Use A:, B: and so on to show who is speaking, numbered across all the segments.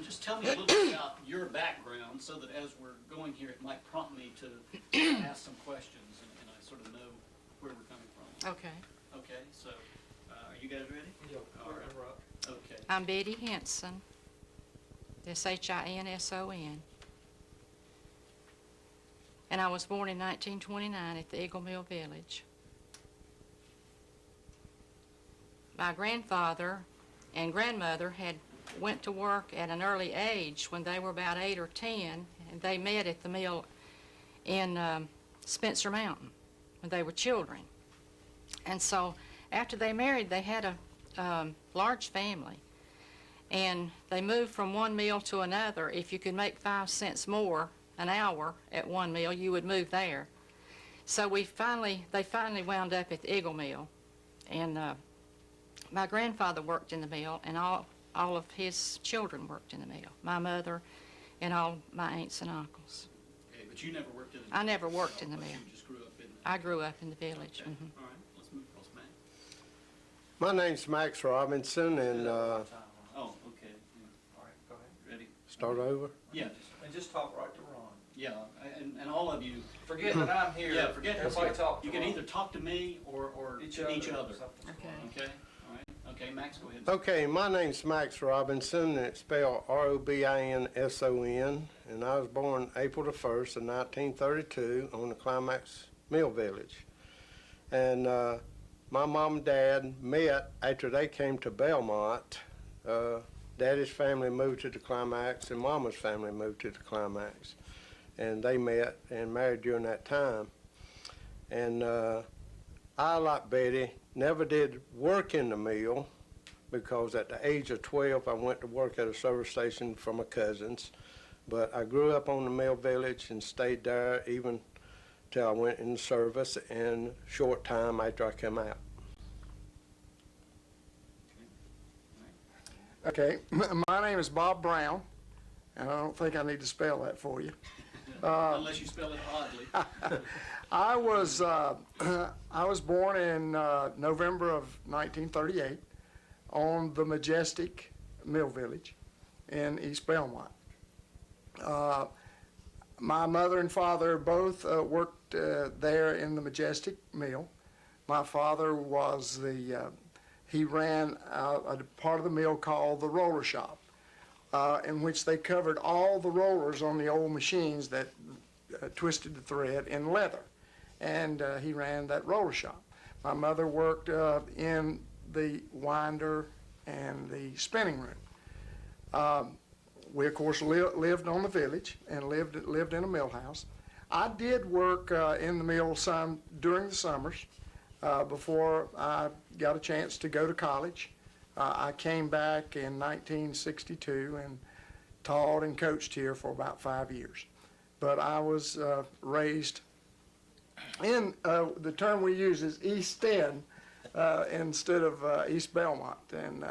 A: and just tell me a little bit about your background so that as we're going here, it might prompt me to ask some questions and I sort of know where we're coming from.
B: Okay.
A: Okay, so are you guys ready?
C: Yeah,
A: All right. Okay.
B: I'm Betty Hinson. That's Hinson. And I was born in 1929 at the Eagle Mill Village. My grandfather and grandmother had went to work at an early age when they were about 8 or 10, and they met at the mill in Spencer Mountain when they were children. And so after they married, they had a large family. And they moved from one mill to another. If you could make 5 cents more an hour at one mill, you would move there. So they finally wound up at the Eagle Mill. And my grandfather worked in the mill, and all of his children worked in the mill. My mother and all my aunts and uncles.
A: Okay, but you never worked in the mill?
B: I never worked in the mill.
A: You just grew up in the
B: I grew up in the village.
A: Okay.
B: Mm-hmm.
A: All right, let's move across, Mac.
D: My name's Max Robinson, and
A: Oh, okay. Yeah.
C: All right, go ahead.
A: Ready?
D: start over.
A: Yeah,
C: And just talk right to Ron.
A: yeah, and all of you.
C: Forget that I'm here.
A: Yeah, forget this.
C: Everybody talk to
A: You can
C: Ron.
A: either talk to me or
C: Each
A: to each
C: or
A: other.
C: something.
B: Okay.
A: Okay, all right. Okay, Max, go ahead.
D: Okay, my name's Max Robinson, and it's spelled Robinson, and I was born April the 1st of 1932 on the Climax Mill Village. And my mom and dad met after they came to Belmont. Daddy's family moved to the Climax, and Mama's family moved to the Climax. And they met and married during that time. And I, like Betty, never did work in the mill because at the age of 12, I went to work at a service station for my cousins. But I grew up on the mill village and stayed there even till I went in service and short time after I came out.
E: Okay, my name is Bob Brown, and I don't think I need to spell that for you.
A: Unless you spell it oddly.
E: I was born in November of 1938 on the Majestic Mill Village in East Belmont. My mother and father both worked there in the Majestic Mill. My father was he ran a part of the mill called the roller shop, in which they covered all the rollers on the old machines that twisted the thread in leather. And he ran that roller shop. My mother worked in the winder and the spinning room. We, of course, lived on the village and lived in a mill house. I did work in the mill some during the summers before I got a chance to go to college. I came back in 1962 and taught and coached here for about 5 years. But I was raised in, the term we use is East End instead of East Belmont, and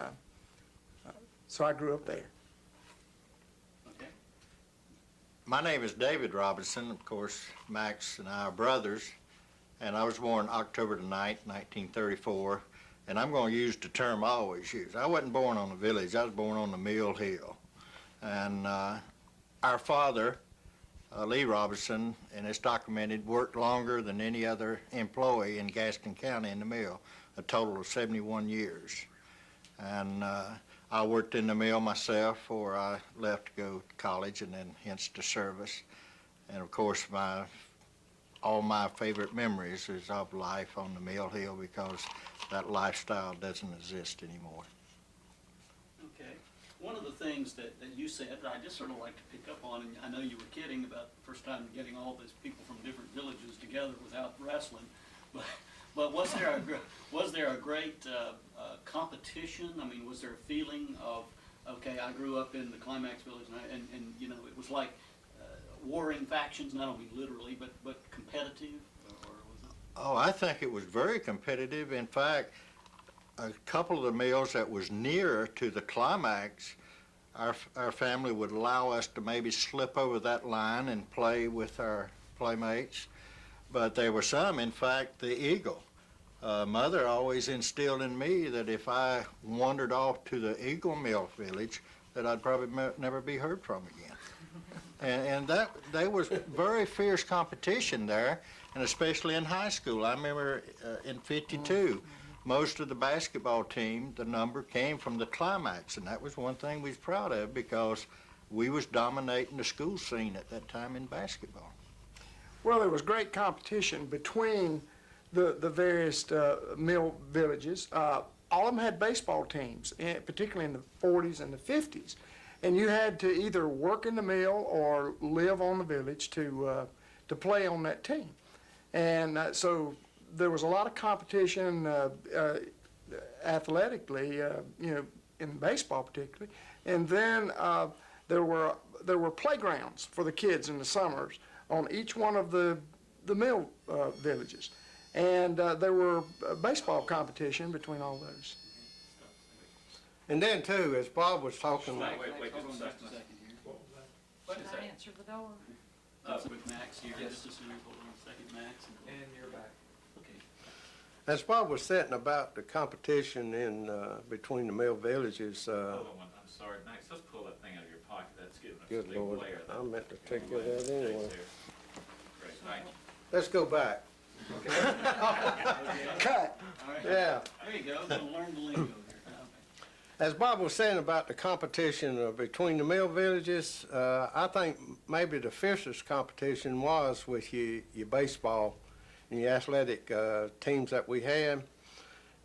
E: so I grew up there.
A: Okay.
F: My name is David Robinson. Of course, Max and I are brothers, and I was born October the 9th, 1934, and I'm going to use the term I always use. I wasn't born on the village. I was born on the Mill Hill. And our father, Lee Robinson, and it's documented, worked longer than any other employee in Gaston County in the mill, a total of 71 years. And I worked in the mill myself before I left to go to college and then hence to service. And of course, all my favorite memories is of life on the Mill Hill because that lifestyle doesn't exist anymore.
A: Okay. One of the things that you said that I just sort of like to pick up on, and I know you were kidding about the first time getting all these people from different villages together without wrestling, but was there a great competition? I mean, was there a feeling of, okay, I grew up in the Climax Village, and you know, it was like warring factions, not only literally, but competitive, or was it?
F: Oh, I think it was very competitive. In fact, a couple of the mills that was nearer to the Climax, our family would allow us to maybe slip over that line and play with our playmates. But there were some, in fact, the Eagle. Mother always instilled in me that if I wandered off to the Eagle Mill Village, that I'd probably never be heard from again. And that, there was very fierce competition there, and especially in high school. I remember in '52, most of the basketball team, the number came from the Climax, and that was one thing we was proud of because we was dominating the school scene at that time in basketball.
E: Well, there was great competition between the various mill villages. All of them had baseball teams, particularly in the 40s and the 50s. And you had to either work in the mill or live on the village to play on that team. And so there was a lot of competition athletically, in baseball particularly. And then there were playgrounds for the kids in the summers on each one of the mill villages. And there were baseball competition between all those.
D: And then too, as Bob was talking,
A: Wait just a second here.
C: What is
B: Did I
C: that?
B: answer the door?
A: With Max here,
C: Yes.
A: just a second, hold on a second, Max.
C: And you're back.
A: Okay.
D: as Bob was saying about the competition in between the mill villages,
G: Hold on, I'm sorry, Max, let's pull that thing out of your pocket, that's giving us a
D: good
G: big
D: Lord,
G: glare.
D: I meant to take it out anyway.
G: Great, thank you.
D: Let's go back.
E: Cut.
A: All right.
D: Yeah.
A: There you go, gonna learn the lingo here.
D: As Bob was saying about the competition between the mill villages, I think maybe the fiercest competition was with your baseball and your athletic teams that we had.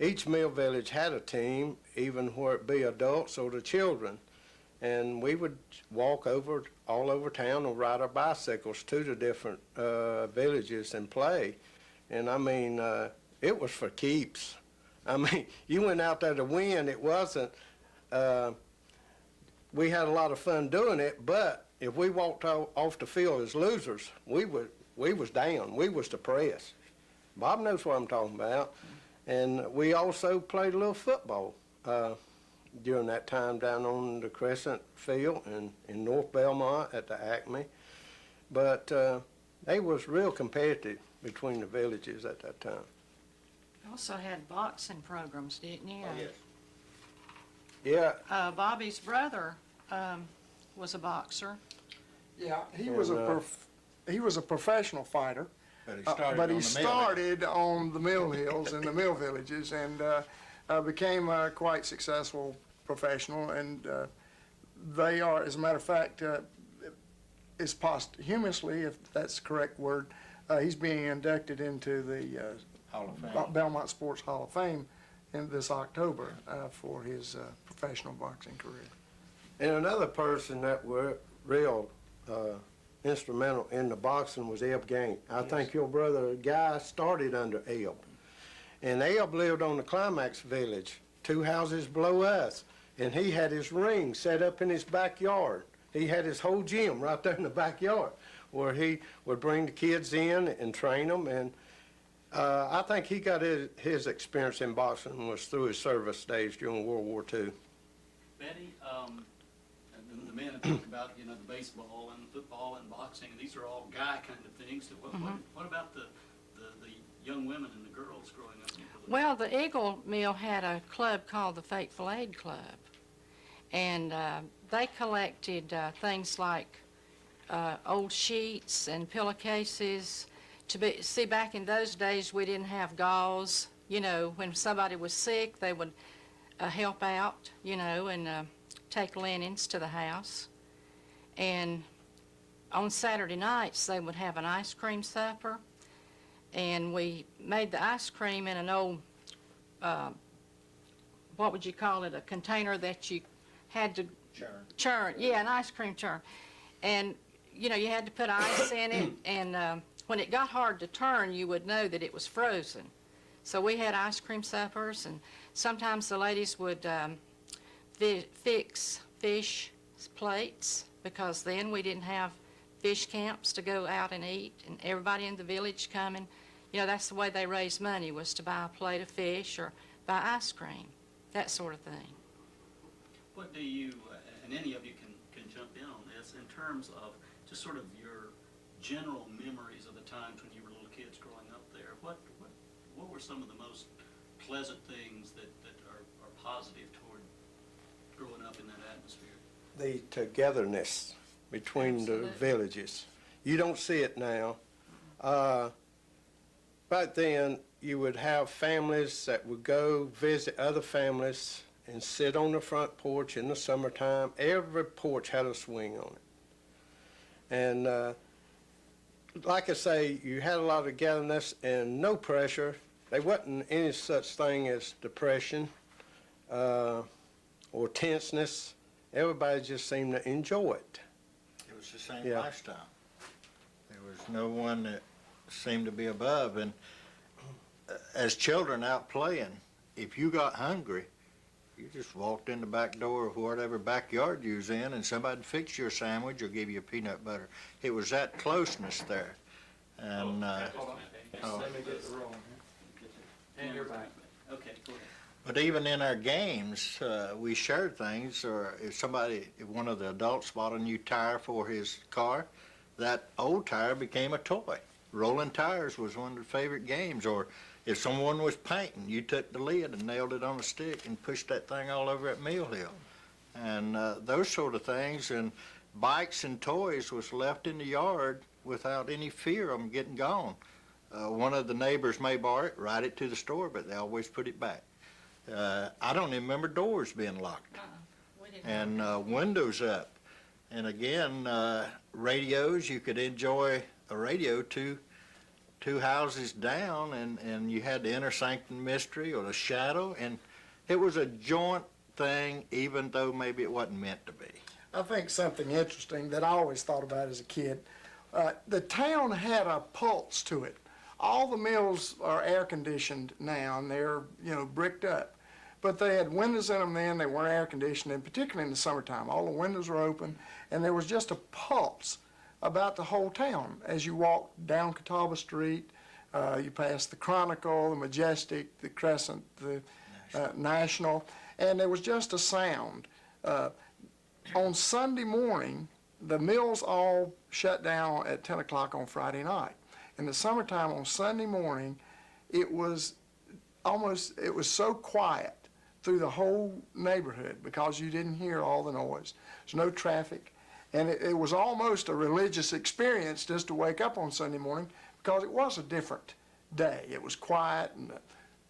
D: Each mill village had a team, even where it be adults or the children. And we would walk all over town or ride our bicycles to the different villages and play. And I mean, it was for keeps. I mean, you went out there to win. It wasn't, we had a lot of fun doing it, but if we walked off the field as losers, we was down. We was depressed. Bob knows what I'm talking about. And we also played a little football during that time down on the Crescent Field in North Belmont at the Acme. But they was real competitive between the villages at that time.
B: You also had boxing programs, didn't you?
D: Yeah,
B: Bobby's brother was a boxer.
E: Yeah, he was a professional fighter.
F: But he started
E: But
F: on
E: he
F: the mill.
E: started on the mill hills and the mill villages and became quite successful professional. And they are, as a matter of fact, is posthumously, if that's the correct word, he's being inducted into the
F: Hall of Fame.
E: Belmont Sports Hall of Fame in this October for his professional boxing career.
D: and another person that were real instrumental in the boxing was Eb Gank. I think your brother Guy started under Eb. And Eb lived on the Climax Village, 2 houses below us. And he had his ring set up in his backyard. He had his whole gym right there in the backyard where he would bring the kids in and train them. And I think he got his experience in boxing was through his service days during World War II.
A: Betty, and the men have talked about, the baseball and football and boxing, and these are all guy kind of things. What about the young women and the girls growing up?
B: Well, the Eagle Mill had a club called the Fateful Aid Club, and they collected things like old sheets and pillowcases. See, back in those days, we didn't have gauze. When somebody was sick, they would help out, and take linens to the house. And on Saturday nights, they would have an ice cream supper. And we made the ice cream in an old, what would you call it, a container that you had to churn. Yeah, an ice cream churn. And, you had to put ice in it, and when it got hard to turn, you would know that it was frozen. So we had ice cream suppers, and sometimes the ladies would fix fish plates, because then we didn't have fish camps to go out and eat, and everybody in the village coming. That's the way they raised money, was to buy a plate of fish or buy ice cream, that sort of thing.
A: What do you, and any of you can jump in on this, in terms of just sort of your general memories of the times when you were little kids growing up there? What were some of the most pleasant things that are positive toward growing up in that atmosphere?
D: the togetherness between the
B: Absolutely.
D: villages. You don't see it now. Back then, you would have families that would go visit other families and sit on the front porch in the summertime. Every porch had a swing on it. And like I say, you had a lot of togetherness and no pressure. There wasn't any such thing as depression or tenseness. Everybody just seemed to enjoy it.
F: It was the same
D: Yeah.
F: lifestyle. There was no one that seemed to be above. And as children out playing, if you got hungry, you just walked in the back door of whatever backyard you was in, and somebody'd fix you a sandwich or give you a peanut butter. It was that closeness there. And
C: Hold on.
F: Oh.
C: Let me get the roll here. And you're back.
A: Okay, go ahead.
F: but even in our games, we shared things. Or if one of the adults bought a new tire for his car, that old tire became a toy. Rolling tires was one of the favorite games. Or if someone was painting, you took the lid and nailed it on a stick and pushed that thing all over at Mill Hill. And those sort of things. And bikes and toys was left in the yard without any fear of them getting gone. One of the neighbors may borrow it, ride it to the store, but they always put it back. I don't even remember doors being locked
B: We didn't
F: and windows up. And again, radios, you could enjoy a radio two houses down, and you had the Inner Sanctum Mystery or the Shadow, and it was a joint thing, even though maybe it wasn't meant to be.
E: I think something interesting that I always thought about as a kid, the town had a pulse to it. All the mills are air conditioned now, and they're, bricked up. But they had windows in them then, they weren't air conditioned, and particularly in the summertime, all the windows were open, and there was just a pulse about the whole town. As you walked down Catawba Street, you passed the Chronicle, the Majestic, the Crescent, the National, and there was just a sound. On Sunday morning, the mills all shut down at 10 o'clock on Friday night. In the summertime on Sunday morning, it was so quiet through the whole neighborhood because you didn't hear all the noise. There's no traffic. And it was almost a religious experience just to wake up on Sunday morning because it was a different day. It was quiet, and the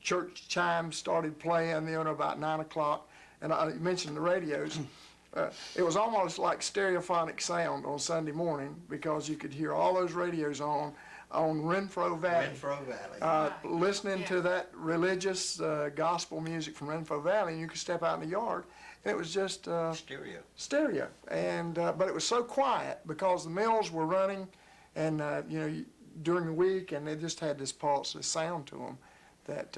E: church chimes started playing, about 9 o'clock. And I mentioned the radios. It was almost like stereophonic sound on Sunday morning because you could hear all those radios on Renfro Valley.
F: Renfro Valley.
E: Listening to that religious gospel music from Renfro Valley, and you could step out in the yard, and it was just stereo. And but it was so quiet because the mills were running, and during the week, and they just had this pulse, this sound to them that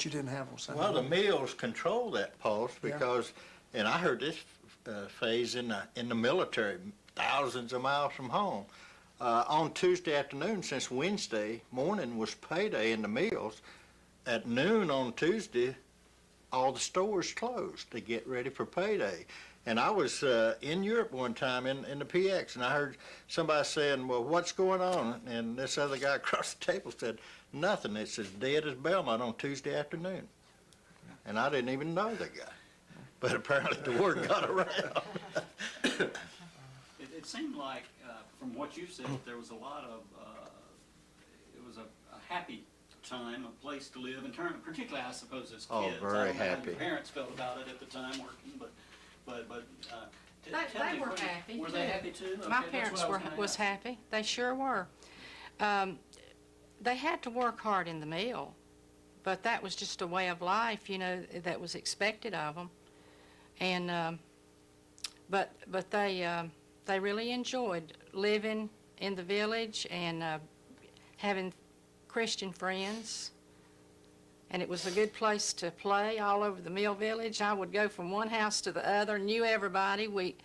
E: you didn't have on Sunday.
F: Well, the mills control that pulse because, and I heard this phase in the military, thousands of miles from home. On Tuesday afternoon, since Wednesday morning was payday in the mills, at noon on Tuesday, all the stores closed to get ready for payday. And I was in Europe one time in the PX, and I heard somebody saying, well, what's going on? And this other guy across the table said, nothing. It's as dead as Belmont on Tuesday afternoon. And I didn't even know the guy. But apparently the word got around.
A: It seemed like, from what you said, there was a lot of, it was a happy time, a place to live, particularly, I suppose, as kids.
F: Oh, very
A: I don't know how
F: happy.
A: your parents felt about it at the time working, but tell
B: They
A: me,
B: were
A: what-
B: happy,
A: Were
B: too.
A: they happy too?
B: My
A: Okay, that's
B: parents
A: what I gonna
B: was
A: ask.
B: happy. They sure were. They had to work hard in the mill, but that was just a way of life, that was expected of them. And but they really enjoyed living in the village and having Christian friends. And it was a good place to play all over the mill village. I would go from one house to the other, knew everybody. We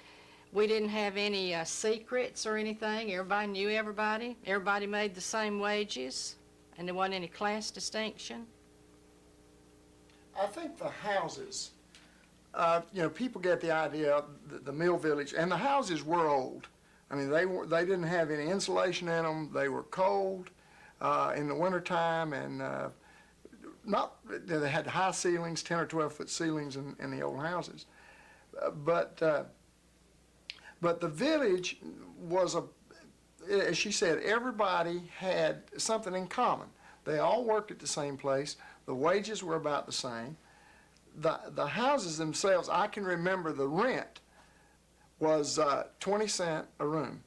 B: didn't have any secrets or anything. Everybody knew everybody. Everybody made the same wages, and there wasn't any class distinction.
E: I think the houses, people get the idea that the mill village, and the houses were old. I mean, they didn't have any insulation in them. They were cold in the wintertime, and they had high ceilings, 10 or 12 foot ceilings in the old houses. But the village was as she said, everybody had something in common. They all worked at the same place. The wages were about the same. The houses themselves, I can remember the rent was 20 cents a room.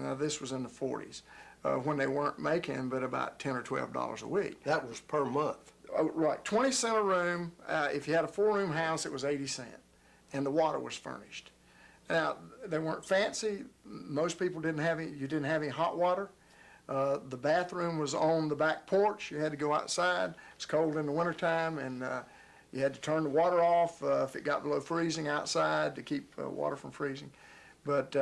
E: Now this was in the 40s, when they weren't making but about $10 or $12 a week.
D: That was per month.
E: Oh, right, 20 cents a room. If you had a 4-room house, it was 80 cents, and the water was furnished. Now, they weren't fancy. Most people didn't have any, you didn't have any hot water. The bathroom was on the back porch. You had to go outside. It's cold in the wintertime, and you had to turn the water off if it got below freezing outside to keep water from freezing. But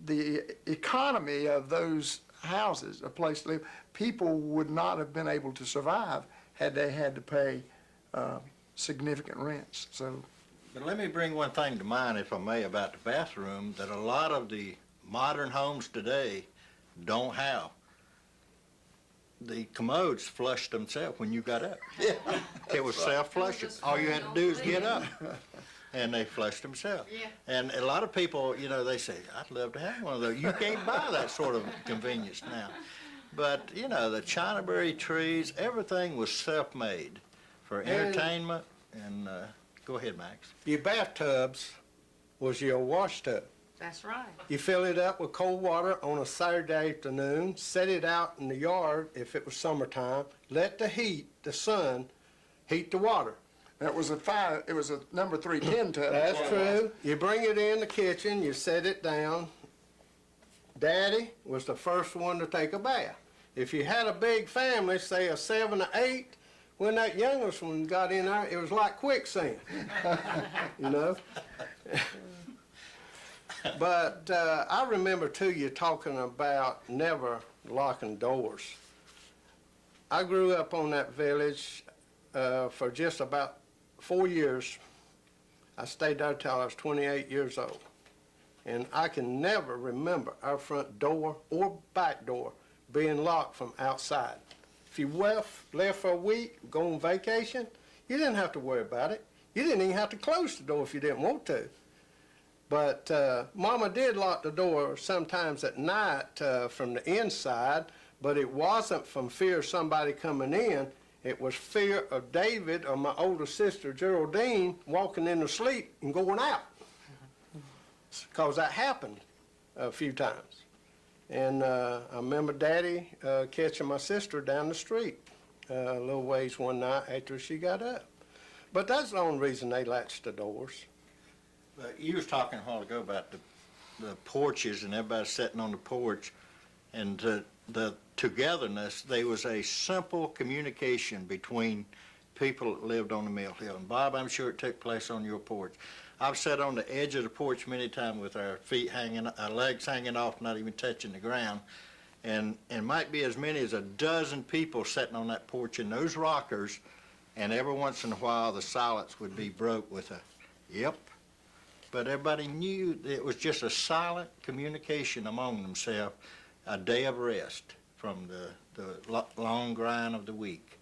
E: the economy of those houses, a place to live, people would not have been able to survive had they had to pay significant rents. So.
F: But let me bring one thing to mind, if I may, about the bathroom that a lot of the modern homes today don't have. The commodes flushed themselves when you got up. It was self-flushing. All you had to do is get up, and they flushed themselves.
B: Yeah.
F: And a lot of people, you know, they say, I'd love to have one of those. You can't buy that sort of convenience now. But, you know, the Chinaberry trees, everything was self-made for entertainment. And go ahead, Max.
D: Your bathtubs was your wash tub.
B: That's right.
D: You fill it up with cold water on a Saturday afternoon, set it out in the yard if it was summertime, let the heat, the sun, heat the water.
E: It was a number 310 tub.
D: That's true. You bring it in the kitchen, you set it down. Daddy was the first one to take a bath. If you had a big family, say a 7 or 8, when that youngest one got in there, it was like quicksand, you know? But I remember, too, you talking about never locking doors. I grew up on that village for just about 4 years. I stayed there till I was 28 years old. And I can never remember our front door or back door being locked from outside. If you left for a week, go on vacation, you didn't have to worry about it. You didn't even have to close the door if you didn't want to. But Mama did lock the door sometimes at night from the inside, but it wasn't from fear of somebody coming in. It was fear of David or my older sister Geraldine walking in to sleep and going out. Because that happened a few times. And I remember Daddy catching my sister down the street a little ways one night after she got up. But that's the only reason they latched the doors.
F: You was talking a while ago about the porches and everybody sitting on the porch, and the togetherness. There was a simple communication between people that lived on the mill hill. And Bob, I'm sure it took place on your porch. I've sat on the edge of the porch many times with our feet hanging, our legs hanging off, not even touching the ground. And might be as many as a dozen people sitting on that porch in those rockers, and every once in a while the silence would be broke with a, yep. But everybody knew it was just a silent communication among themselves, a day of rest from the long grind of the week.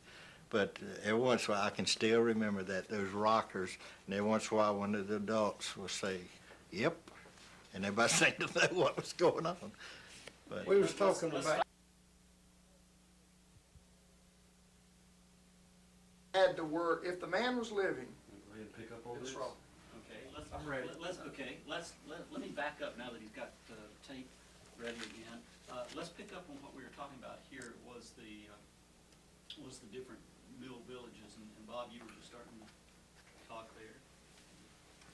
F: But every once in a while, I can still remember that, those rockers, and every once in a while one of the adults would say, yep, and everybody seemed to know what was going on. But
D: We was talking about
E: Had to work, if the man was living,
C: Go ahead and pick up all
E: it's
C: this.
E: wrong.
A: Okay,
C: I'm ready.
A: let me back up now that he's got the tape ready again. Let's pick up on what we were talking about here, was the different mill villages, and Bob, you were just starting to talk there.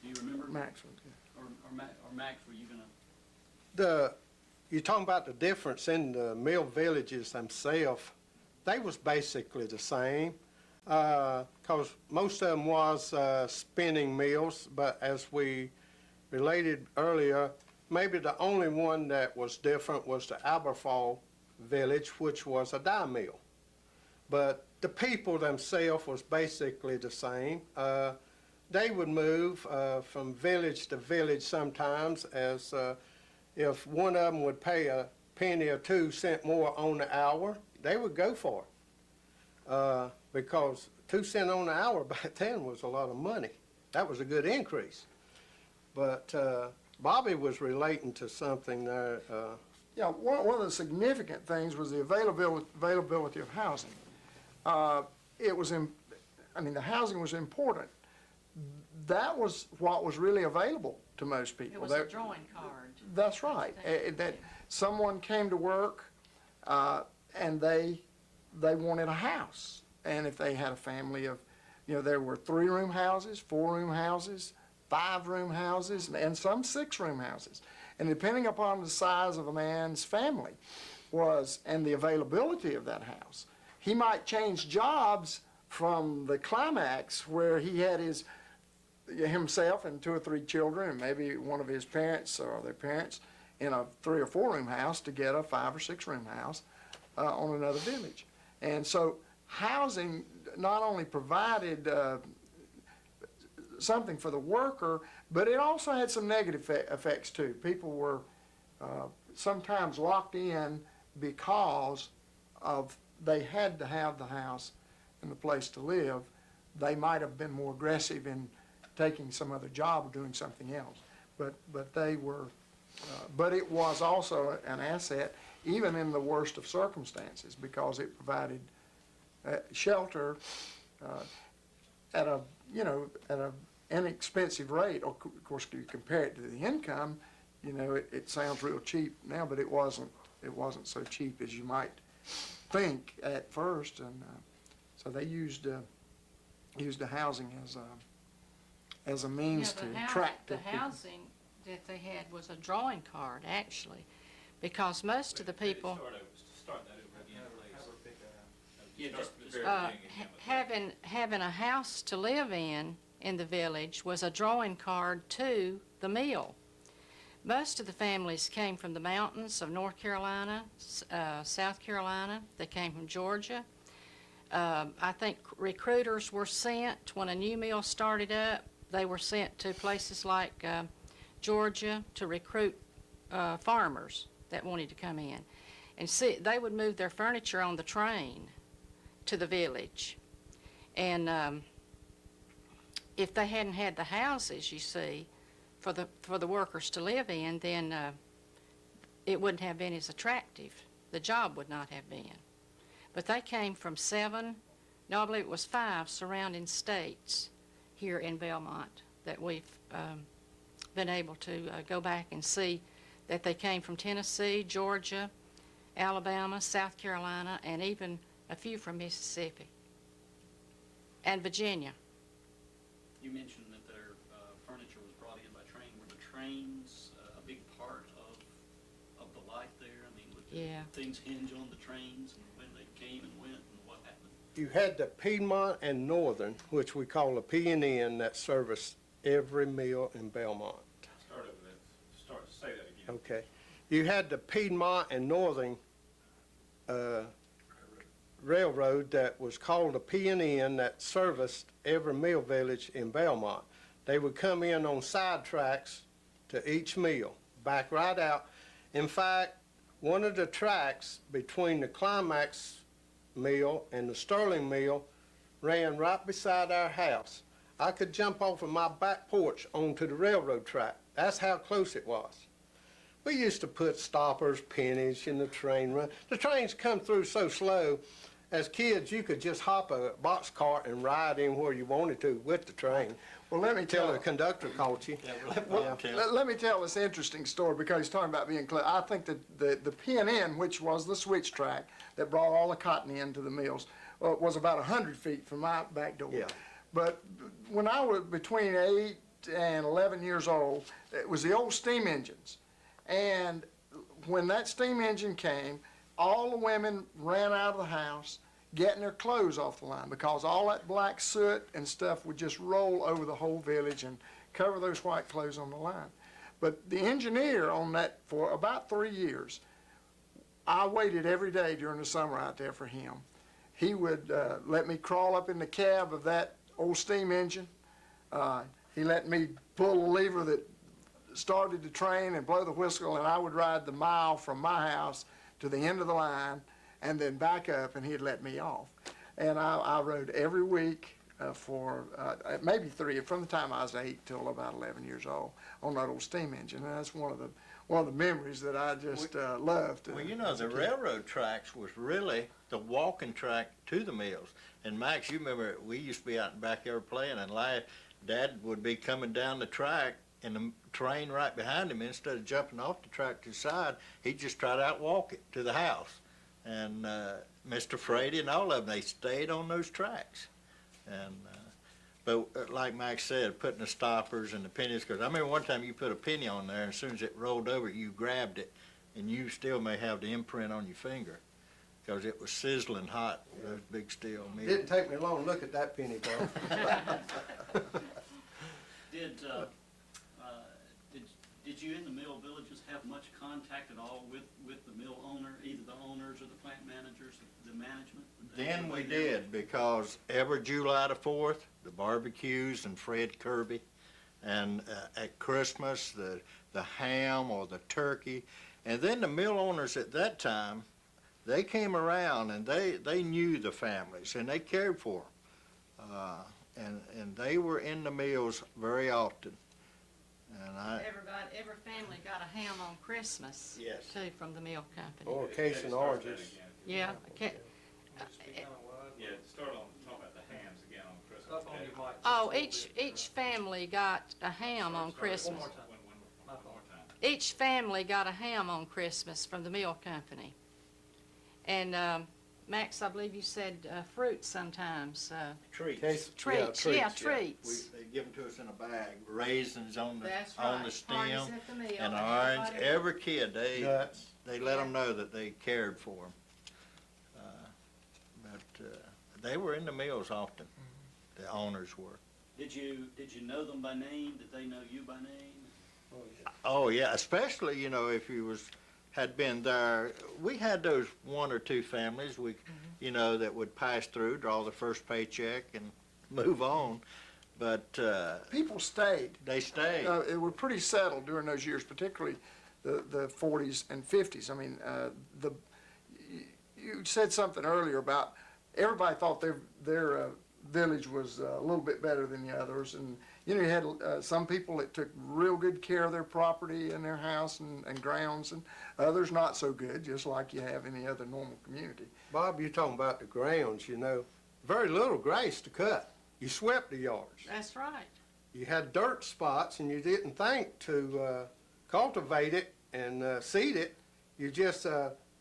A: Do you remember?
E: Max was good.
A: Or Max, were you gonna?
D: You're talking about the difference in the mill villages themselves. They was basically the same, because most of them was spinning mills, but as we related earlier, maybe the only one that was different was the Aberfall village, which was a dye mill. But the people themselves was basically the same. They would move from village to village sometimes, as if one of them would pay a penny or 2 cents more on the hour, they would go for it. Because 2 cents on the hour back then was a lot of money. that was a good increase. But Bobby was relating to something there.
E: Yeah, one of the significant things was the availability of housing. The housing was important. That was what was really available to most people.
B: It was a drawing card.
E: That's right. That someone came to work, and they wanted a house. And if they had a family of, there were 3-room houses, 4-room houses, 5-room houses, and some 6-room houses. And depending upon the size of a man's family and the availability of that house, he might change jobs from the climax where he had himself and 2 or 3 children and maybe one of his parents or their parents in a 3 or 4-room house to get a 5 or 6-room house on another village. And so housing not only provided something for the worker, but it also had some negative effects too. People were sometimes locked in because of they had to have the house and the place to live. They might have been more aggressive in taking some other job or doing something else. But they were, but it was also an asset even in the worst of circumstances because it provided shelter at a inexpensive rate. Of course, if you compare it to the income, it sounds real cheap now, but it wasn't so cheap as you might think at first. And so they used the housing as a means to attract
B: the
E: people.
B: housing that they had was a drawing card, actually, because most of the people
G: Start that over again, please.
A: Yeah,
G: Start
A: just-
G: from the very beginning again with that.
B: having a house to live in the village was a drawing card to the mill. Most of the families came from the mountains of North Carolina, South Carolina. They came from Georgia. I think recruiters were sent when a new mill started up. They were sent to places like Georgia to recruit farmers that wanted to come in. And see, they would move their furniture on the train to the village. And if they hadn't had the houses, you see, for the workers to live in, then it wouldn't have been as attractive. The job would not have been. But they came from I believe it was 5 surrounding states here in Belmont that we've been able to go back and see that they came from Tennessee, Georgia, Alabama, South Carolina, and even a few from Mississippi and Virginia.
A: You mentioned that their furniture was brought in by train. Were the trains a big part of the life there? I mean,
B: Yeah.
A: did things hinge on the trains and when they came and went and what happened?
D: You had the Piedmont and Northern, which we call the P&N, that serviced every mill in Belmont.
G: Start over that. Say that again.
D: Okay. You had the Piedmont and Northern railroad that was called the P&N that serviced every mill village in Belmont. They would come in on side tracks to each mill, back right out. In fact, one of the tracks between the Climax mill and the Sterling mill ran right beside our house. I could jump off of my back porch onto the railroad track. That's how close it was. We used to put stoppers, pennies in the train run. The trains come through so slow. As kids, you could just hop a box cart and ride in where you wanted to with the train.
E: Well, let me
D: Till
E: tell
D: the conductor caught you.
E: Let me tell this interesting story because he's talking about being clear. I think that the P&N, which was the switch track that brought all the cotton into the mills, was about 100 feet from my back door.
D: Yeah.
E: But when I was between 8 and 11 years old, it was the old steam engines. And when that steam engine came, all the women ran out of the house getting their clothes off the line because all that black soot and stuff would just roll over the whole village and cover those white clothes on the line. But the engineer on that, for about 3 years, I waited every day during the summer out there for him. He would let me crawl up in the cab of that old steam engine. He let me pull the lever that started the train and blow the whistle, and I would ride the mile from my house to the end of the line and then back up, and he'd let me off. And I rode every week for maybe 3, from the time I was 8 till about 11 years old on that old steam engine. And that's one of the memories that I just loved.
F: Well, you know, the railroad tracks was really the walking track to the mills. And Max, you remember, we used to be out in the backyard playing, and Dad would be coming down the track, and the train right behind him, instead of jumping off the track to the side, he'd just try to outwalk it to the house. And Mr. Frady and all of them, they stayed on those tracks. And but like Max said, putting the stoppers and the pennies, because I remember one time you put a penny on there, and as soon as it rolled over, you grabbed it, and you still may have the imprint on your finger, because it was sizzling hot, those big steel
D: It
F: mills.
D: didn't take me long to look at that penny, Bob.
A: Did you in the mill villages have much contact at all with the mill owner, either the owners or the plant managers, the management?
F: Then we did, because every July the 4th, the barbecues and Fred Kirby, and at Christmas, the ham or the turkey. And then the mill owners at that time, they came around and they knew the families and they cared for them. And they were in the mills very often. And
B: Every family got a ham on Christmas.
F: Yes.
B: Too, from the mill company.
D: Or a case and oranges.
B: Yeah.
G: Yeah, start on, talk about the hams again on Christmas
C: Up on
G: Day.
C: your mic.
B: Oh, each family got a ham on
C: One
B: Christmas.
C: more time.
G: One more time.
B: Each family got a ham on Christmas from the mill company. And Max, I believe you said fruit sometimes.
F: Treats.
B: Treats, yeah, treats.
F: They give them to us in a bag, raisins on the
B: That's
F: on
B: right.
F: the
B: Parties
F: stem,
B: at the mill,
F: and
B: everybody-
F: orange. Every kid, they
D: Nuts.
F: let
B: Yeah.
F: them know that they cared for them. But they were in the mills often. The owners were.
A: Did you know them by name? Did they know you by name?
F: Oh yeah, especially if you had been there. We had those 1 or 2 families that would pass through, draw the first paycheck, and move on. But
E: People stayed.
F: they stayed.
E: It were pretty settled during those years, particularly the 40s and 50s. I mean, you said something earlier about everybody thought their village was a little bit better than the others, and you had some people that took real good care of their property and their house and grounds, and others not so good, just like you have any other normal community.
D: Bob, you're talking about the grounds, very little grass to cut. You swept the yards.
B: That's right.
D: You had dirt spots and you didn't think to cultivate it and seed it. You just,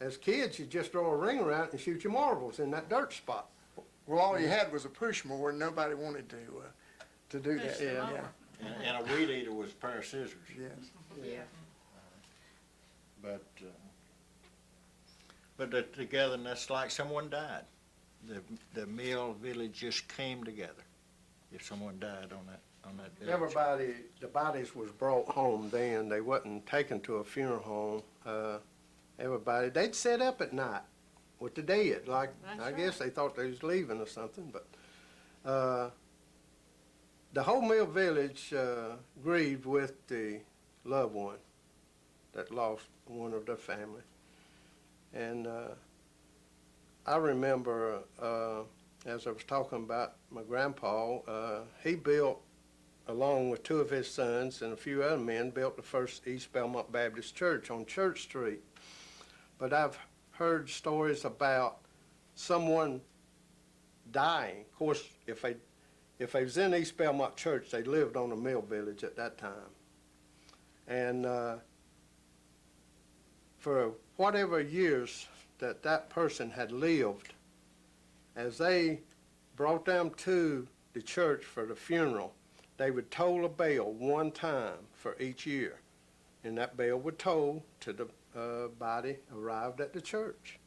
D: as kids, you just throw a ring around it and shoot your marbles in that dirt spot.
E: Well, all you had was a push mower, and nobody wanted to do
B: Push
E: that.
B: the
E: Yeah,
B: mower.
F: And a weed eater was a pair of scissors.
E: yes.
B: Yeah.
F: But the togetherness, like someone died. The mill village just came together. If someone died on that village.
D: Everybody, the bodies was brought home then. They wasn't taken to a funeral home. Everybody, they'd sit up at night with the dead. Like,
B: That's
D: I guess they thought they was leaving or something, but the whole mill village grieved with the loved one that lost one of their family. And I remember, as I was talking about my grandpa, he built, along with 2 of his sons and a few other men, built the first East Belmont Baptist Church on Church Street. But I've heard stories about someone dying. Of course, if they was in East Belmont Church, they lived on the mill village at that time. And for whatever years that person had lived, as they brought them to the church for the funeral, they would toll a bell 1 time for each year. And that bell would toll till the body arrived at the church.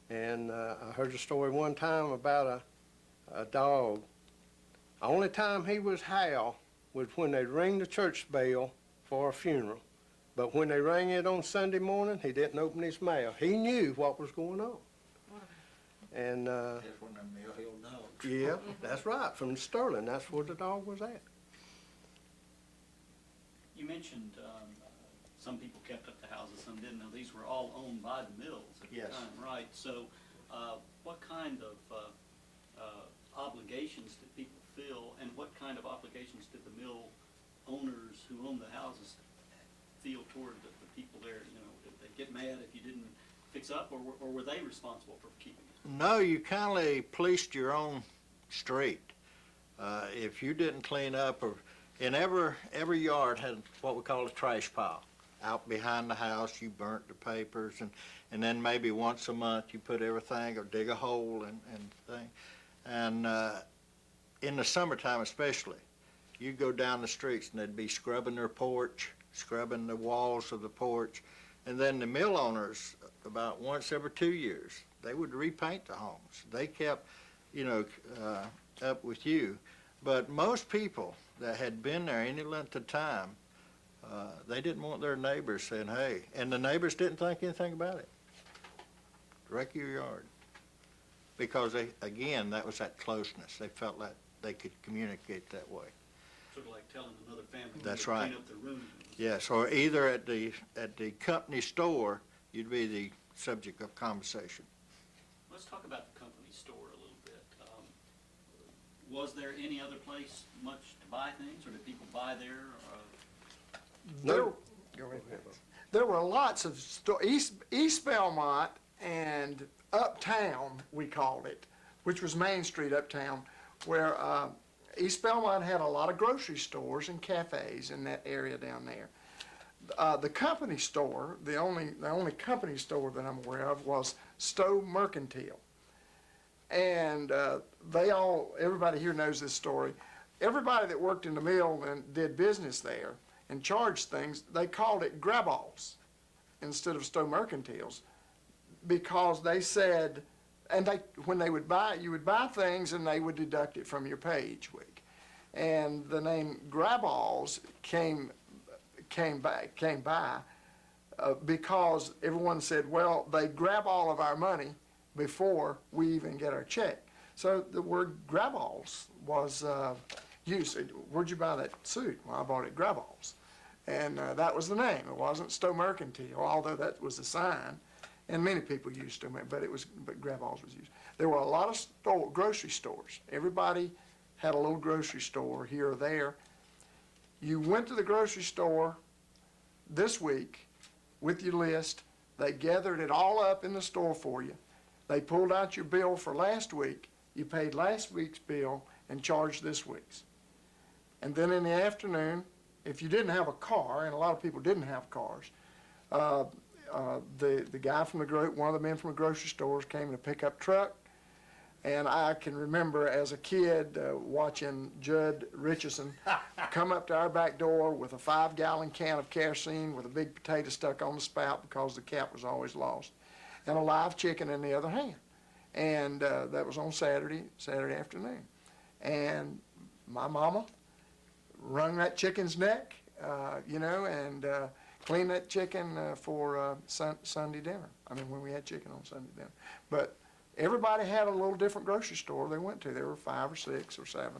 D: And I heard a story one time about a dog. The only time he was howl was when they rang the church bell for a funeral. But when they rang it on Sunday morning, he didn't open his mouth. He knew what was going on. And
F: That's one of them Mill Hill dogs.
D: yeah, that's right, from Sterling, that's where the dog was at.
A: You mentioned some people kept up the houses, some didn't. Now, these were all owned by the mills at the
F: Yes.
A: time, right? So what kind of obligations did people feel, and what kind of obligations did the mill owners who owned the houses feel toward the people there? You know, did they get mad if you didn't fix up, or were they responsible for keeping it?
F: No, you kind of policed your own street. If you didn't clean up, or in every yard had what we call a trash pile. Out behind the house, you burnt the papers, and then maybe once a month you put everything, or dig a hole and thing. And in the summertime especially, you'd go down the streets and they'd be scrubbing their porch, scrubbing the walls of the porch, and then the mill owners, about once every 2 years, they would repaint the homes. They kept, up with you. But most people that had been there any length of time, they didn't want their neighbors saying, hey, and the neighbors didn't think anything about it. Wreck your yard. Because again, that was that closeness. They felt like they could communicate that way.
A: Sort of like telling another family
F: That's
A: to
F: right.
A: clean up their room.
F: Yes, or either at the company store, you'd be the subject of conversation.
A: Let's talk about the company store a little bit. Was there any other place much to buy things, or did people buy there?
E: There, go ahead. There were lots of East Belmont and Uptown, we called it, which was Main Street Uptown, where East Belmont had a lot of grocery stores and cafes in that area down there. The company store, the only company store that I'm aware of, was Stowe Mercantile. And everybody here knows this story. Everybody that worked in the mill and did business there and charged things, they called it grab-alls instead of Stowe Mercantiles, because they said, and when they would buy, you would buy things and they would deduct it from your pay each week. And the name grab-alls came by because everyone said, well, they grab all of our money before we even get our check. So the word grab-alls was used. Where'd you buy that suit? Well, I bought it at grab-alls. And that was the name. It wasn't Stowe Mercantile, although that was the sign. And many people used Stowe, but grab-alls was used. There were a lot of grocery stores. Everybody had a little grocery store here or there. You went to the grocery store this week with your list. They gathered it all up in the store for you. They pulled out your bill for last week. You paid last week's bill and charged this week's. And then in the afternoon, if you didn't have a car, and a lot of people didn't have cars, the guy from one of the men from the grocery stores came in a pickup truck. And I can remember as a kid watching Judd Richardson come up to our back door with a 5-gallon can of kerosene with a big potato stuck on the spout because the cap was always lost, and a live chicken in the other hand. And that was on Saturday afternoon. And my mama wrung that chicken's neck, and cleaned that chicken for Sunday dinner. I mean, when we had chicken on Sunday dinner. But everybody had a little different grocery store they went to. There were 5 or 6 or 7.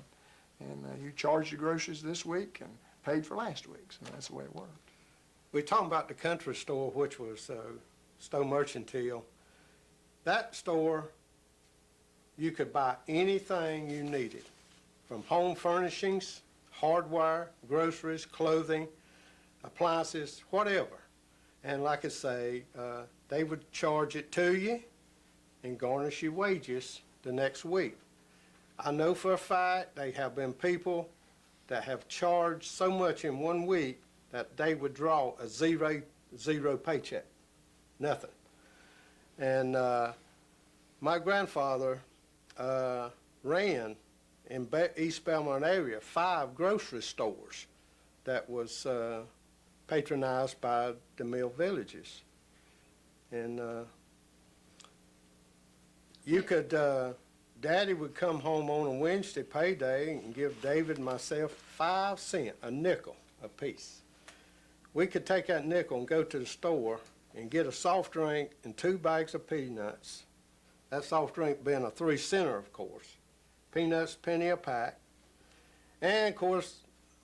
E: And you charged your groceries this week and paid for last week's, and that's the way it worked.
D: We're talking about the country store, which was Stowe Mercantile. That store, you could buy anything you needed, from home furnishings, hardware, groceries, clothing, appliances, whatever. And like I say, they would charge it to you and garnish your wages the next week. I know for a fact they have been people that have charged so much in 1 week that they would draw a zero paycheck, nothing. And my grandfather ran in East Belmont area 5 grocery stores that was patronized by the mill villages. And you could, Daddy would come home on a Wednesday payday and give David and myself 5 cents, a nickel a piece. We could take that nickel and go to the store and get a soft drink and 2 bags of peanuts. That soft drink being a 3-center, of course. Peanuts, penny a pack. And of course,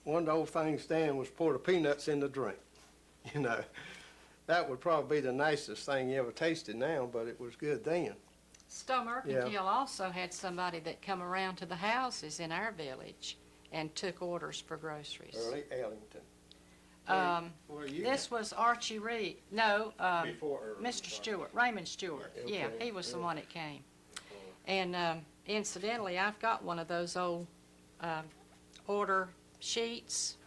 D: one of the old things Dan was pour the peanuts in the drink. That would probably be the nicest thing you ever tasted now, but it was good then.
B: Stowe
D: Yeah.
B: Mercantile also had somebody that come around to the houses in our village and took orders for groceries.
D: Early Ellington.
F: Well, you
B: This was Archie Reed, no,
F: before Early,
B: Mr. Stewart, Raymond Stewart. Yeah,
D: Okay,
B: he was the
D: yeah.
B: one that came. And incidentally, I've got one of those old order sheets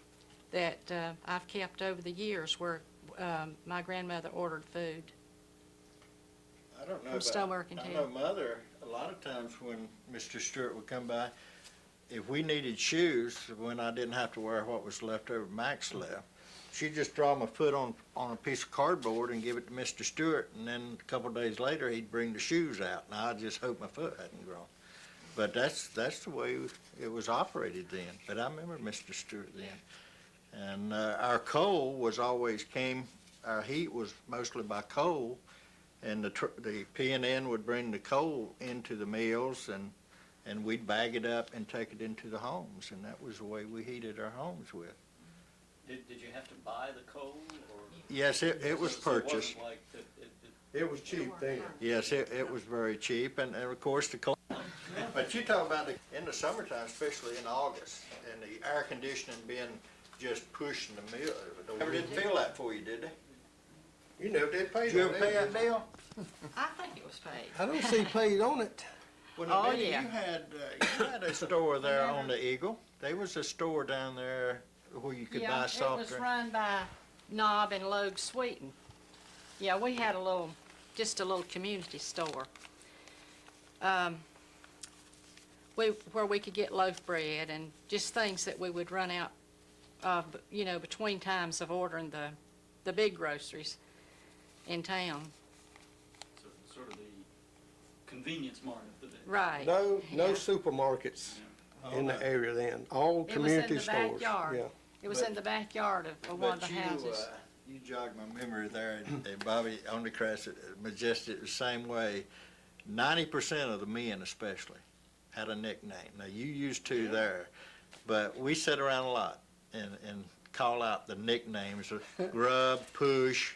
B: that I've kept over the years where my grandmother ordered food.
F: I don't know
B: From Stowe
F: about,
B: Mercantile.
F: I know Mother, a lot of times when Mr. Stewart would come by, if we needed shoes, when I didn't have to wear what was left over, Max left, she'd just draw my foot on a piece of cardboard and give it to Mr. Stewart, and then a couple of days later, he'd bring the shoes out, and I just hoped my foot hadn't grown. But that's the way it was operated then, but I remember Mr. Stewart then. And our coal was always our heat was mostly by coal, and the P&N would bring the coal into the mills, and we'd bag it up and take it into the homes, and that was the way we heated our homes with.
A: Did you have to buy the coal, or?
F: Yes, it was
A: So it wasn't
F: purchased.
A: like
D: It was cheap then.
F: Yes, it was very cheap, and of course the coal. But you talk about in the summertime, especially in August, and the air conditioning being just pushing the mill. They never did feel that for you, did they?
D: You never did pay
F: Did you
D: on
F: ever pay that
D: that.
F: bill?
B: I think it was paid.
D: I don't see paid on it.
F: Well,
B: Oh,
F: Betty,
B: yeah.
F: you had a store there on the Eagle. There was a store down there where you could buy
B: Yeah, it
F: soft
B: was
F: drink.
B: run by Knob and Logue Sweeten. Yeah, we had just a little community store. Where we could get loaf bread and just things that we would run out of, between times of ordering the big groceries in town.
A: sort of the convenience mart of the day.
B: Right.
D: No
B: Yeah.
D: supermarkets in the area then, all
B: It was in
D: community
B: the
D: stores.
B: backyard.
D: Yeah.
B: It was
F: But-
B: in the backyard of one of the houses.
F: You jogged my memory there, and Bobby, on the crest, Majestic, the same way. 90% of the men especially had a nickname. Now, you used to there, but we sat around a lot and call out the nicknames of Grub, Push,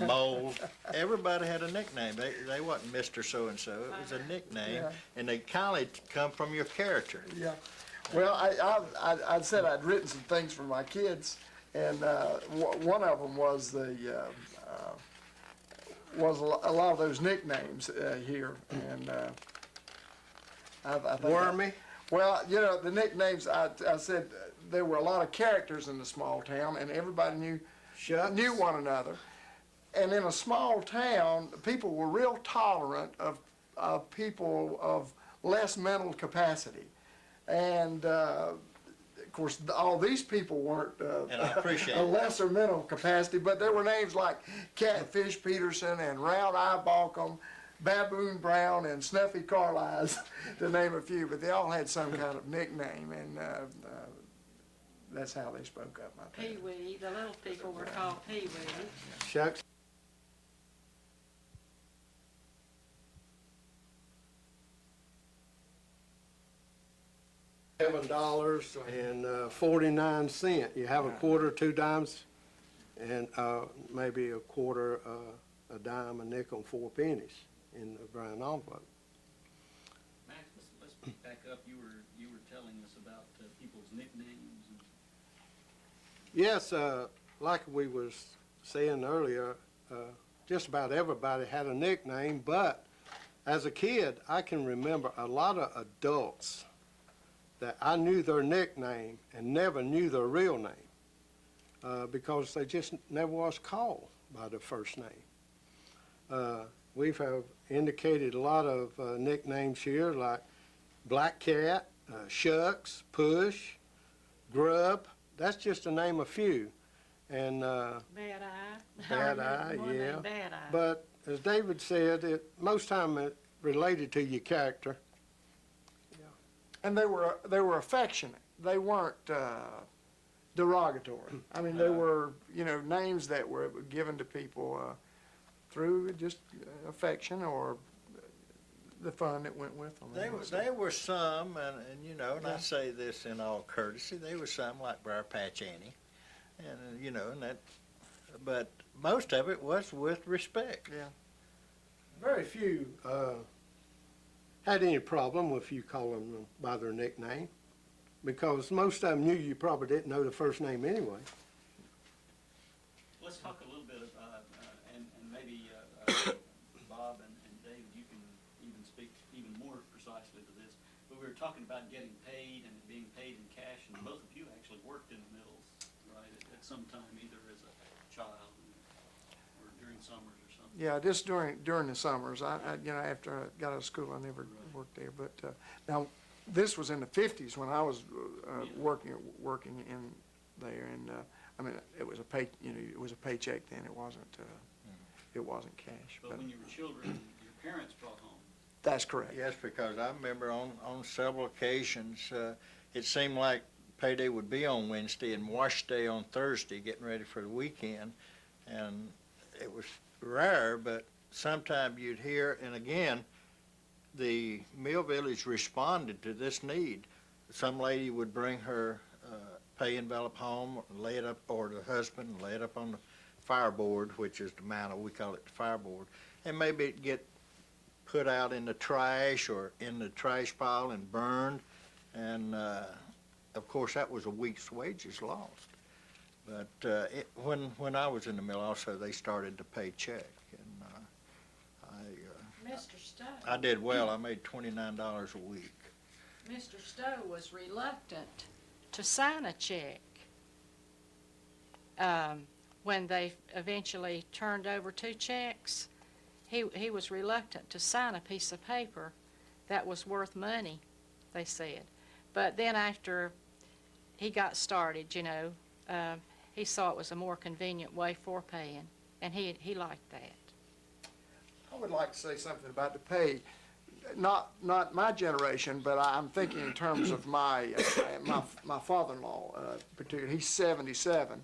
F: Mold. Everybody had a nickname. They wasn't Mr. So-and-so. It was a nickname,
E: Yeah.
F: and they kind of come from your character.
E: Yeah. Well, I said I'd written some things for my kids, and one of them was was a lot of those nicknames here, and I think
D: Wormy.
E: Well, the nicknames. I said there were a lot of characters in the small town, and everybody knew one another. And in a small town, people were real tolerant of people of less mental capacity. And, of course, all these people weren't
F: And I appreciate
E: a
F: it.
E: lesser mental capacity, but there were names like Catfish Peterson and Round Eye Balcom, Baboon Brown, and Snuffy Carlisle, to name a few. But they all had some kind of nickname, and that's how they spoke up, I think.
B: Pee-wee, the little people were called Pee-wee.
D: Shucks. $7.49. You have a quarter, 2 dimes, and maybe a quarter, a dime, a nickel, and 4 pennies in the brown envelope.
A: Max, let's back up. You were telling us about people's nicknames.
D: Yes, like we was saying earlier, just about everybody had a nickname, but as a kid, I can remember a lot of adults that I knew their nickname and never knew their real name because they just never was called by their first name. We've have indicated a lot of nicknames here like Black Cat, Shucks, Push, Grub. That's just to name a few. And
B: Bad Eye. I
D: Bad
B: remember
D: Eye,
B: one named
D: yeah.
B: Bad Eye.
D: But as David said, most time it related to your character.
E: And they were affectionate. They weren't derogatory. I mean, they were names that were given to people through just affection or the fun that went with them.
F: There were some, and I say this in all courtesy, there were some like Briar Patch Annie, and that, but most of it was with respect.
E: Yeah.
D: Very few had any problem with you calling them by their nickname, because most of them knew you probably didn't know the first name anyway.
A: Let's talk a little bit about, and maybe Bob and David, you can even speak even more precisely to this, but we were talking about getting paid and being paid in cash, and both of you actually worked in the mills, right, at some time, either as a child or during summers or something.
E: Yeah, just during the summers. After I got out of school, I never worked there. But now, this was in the '50s when I was working in there, and I mean, it was it was a paycheck then. It wasn't cash.
A: But when you were children, your parents brought home.
E: That's correct.
F: Yes, because I remember on several occasions, it seemed like payday would be on Wednesday and wash day on Thursday, getting ready for the weekend. And it was rare, but sometime you'd hear, and again, the Mill Village responded to this need. Some lady would bring her pay envelope home, lay it up, or the husband, lay it up on the fireboard, which is the mantle, we call it the fireboard, and maybe it'd get put out in the trash or in the trash pile and burned, and of course that was a week's wages lost. But when I was in the mill also, they started to pay check, and
B: Mr. Stowe.
F: I did well. I made $29 a week.
B: Mr. Stowe was reluctant to sign a check when they eventually turned over 2 checks. He was reluctant to sign a piece of paper that was worth money, they said. But then after he got started, he saw it was a more convenient way for paying, and he liked that.
E: I would like to say something about the pay. Not my generation, but I'm thinking in terms of my father-in-law, particularly. He's 77.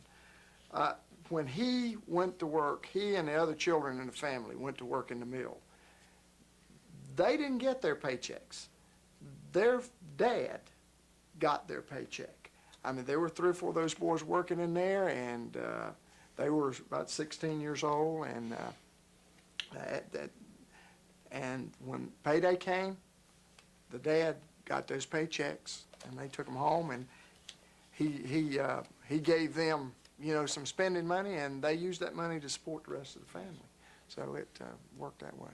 E: When he went to work, he and the other children in the family went to work in the mill. They didn't get their paychecks. Their dad got their paycheck. I mean, there were 3 or 4 of those boys working in there, and they were about 16 years old, and and when payday came, the dad got those paychecks, and they took them home, and he gave them, some spending money, and they used that money to support the rest of the family. So it worked that way.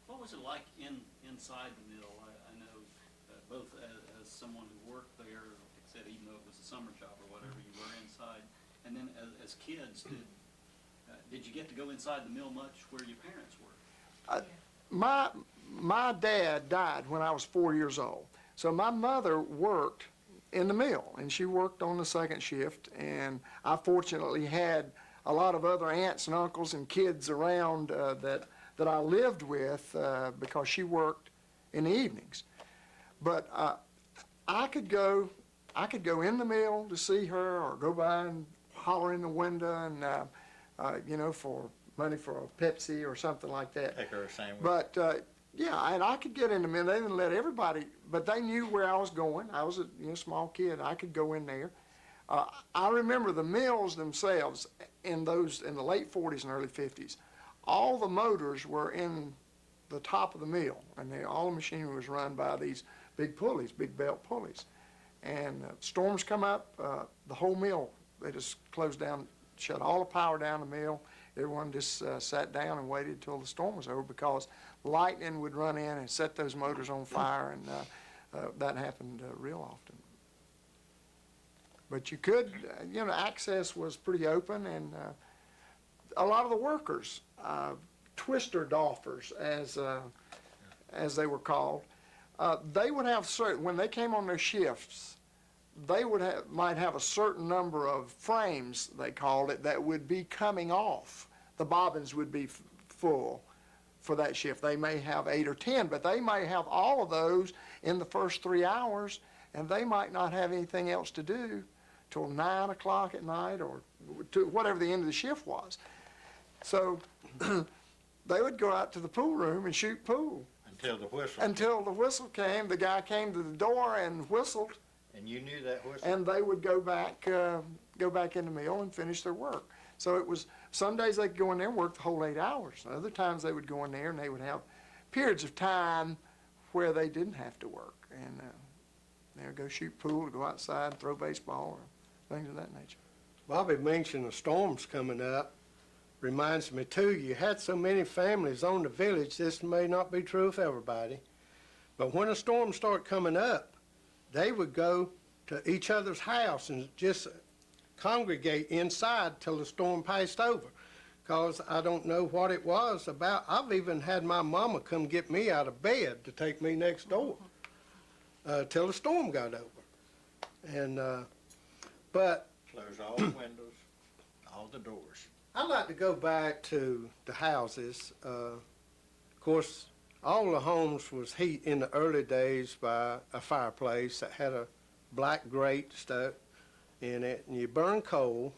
A: What was it like inside the mill? I know both as someone who worked there, like I said, even though it was a summer job or whatever, you were inside. And then as kids, did you get to go inside the mill much where your parents were?
E: My dad died when I was 4 years old. So my mother worked in the mill, and she worked on the second shift, and I fortunately had a lot of other aunts and uncles and kids around that I lived with because she worked in the evenings. But I could go in the mill to see her, or go by and holler in the window and for money for a Pepsi or something like that.
F: Take her a sandwich.
E: But yeah, and I could get in the mill. They didn't let everybody, but they knew where I was going. I was a small kid. I could go in there. I remember the mills themselves in the late 40s and early 50s. All the motors were in the top of the mill, and all the machinery was run by these big pulleys, big belt pulleys. And storms come up, the whole mill, they just closed down, shut all the power down the mill. Everyone just sat down and waited until the storm was over, because lightning would run in and set those motors on fire, and that happened real often. But you could, access was pretty open, and a lot of the workers, twister doffers, as they were called, they would have when they came on their shifts, they might have a certain number of frames, they called it, that would be coming off. The bobbins would be full for that shift. They may have 8 or 10, but they may have all of those in the first 3 hours, and they might not have anything else to do till 9 o'clock at night, or to whatever the end of the shift was. So they would go out to the pool room and shoot pool.
F: Until the whistle.
E: Until the whistle came. The guy came to the door and whistled.
F: And you knew that whistle?
E: And they would go back in the mill and finish their work. So it was, some days they could go in there and work the whole 8 hours. Other times they would go in there and they would have periods of time where they didn't have to work. And they'll go shoot pool, or go outside and throw baseball, or things of that nature.
D: Bobby mentioned the storms coming up. Reminds me too, you had so many families on the village, this may not be true of everybody, but when a storm started coming up, they would go to each other's house and just congregate inside till the storm passed over. Cause I don't know what it was about. I've even had my mama come get me out of bed to take me next door, till the storm got over. And, but
F: Close all the windows, all the doors.
D: I'd like to go back to the houses. Of course, all the homes was heat in the early days by a fireplace that had a black grate stuck in it, and you burn coal.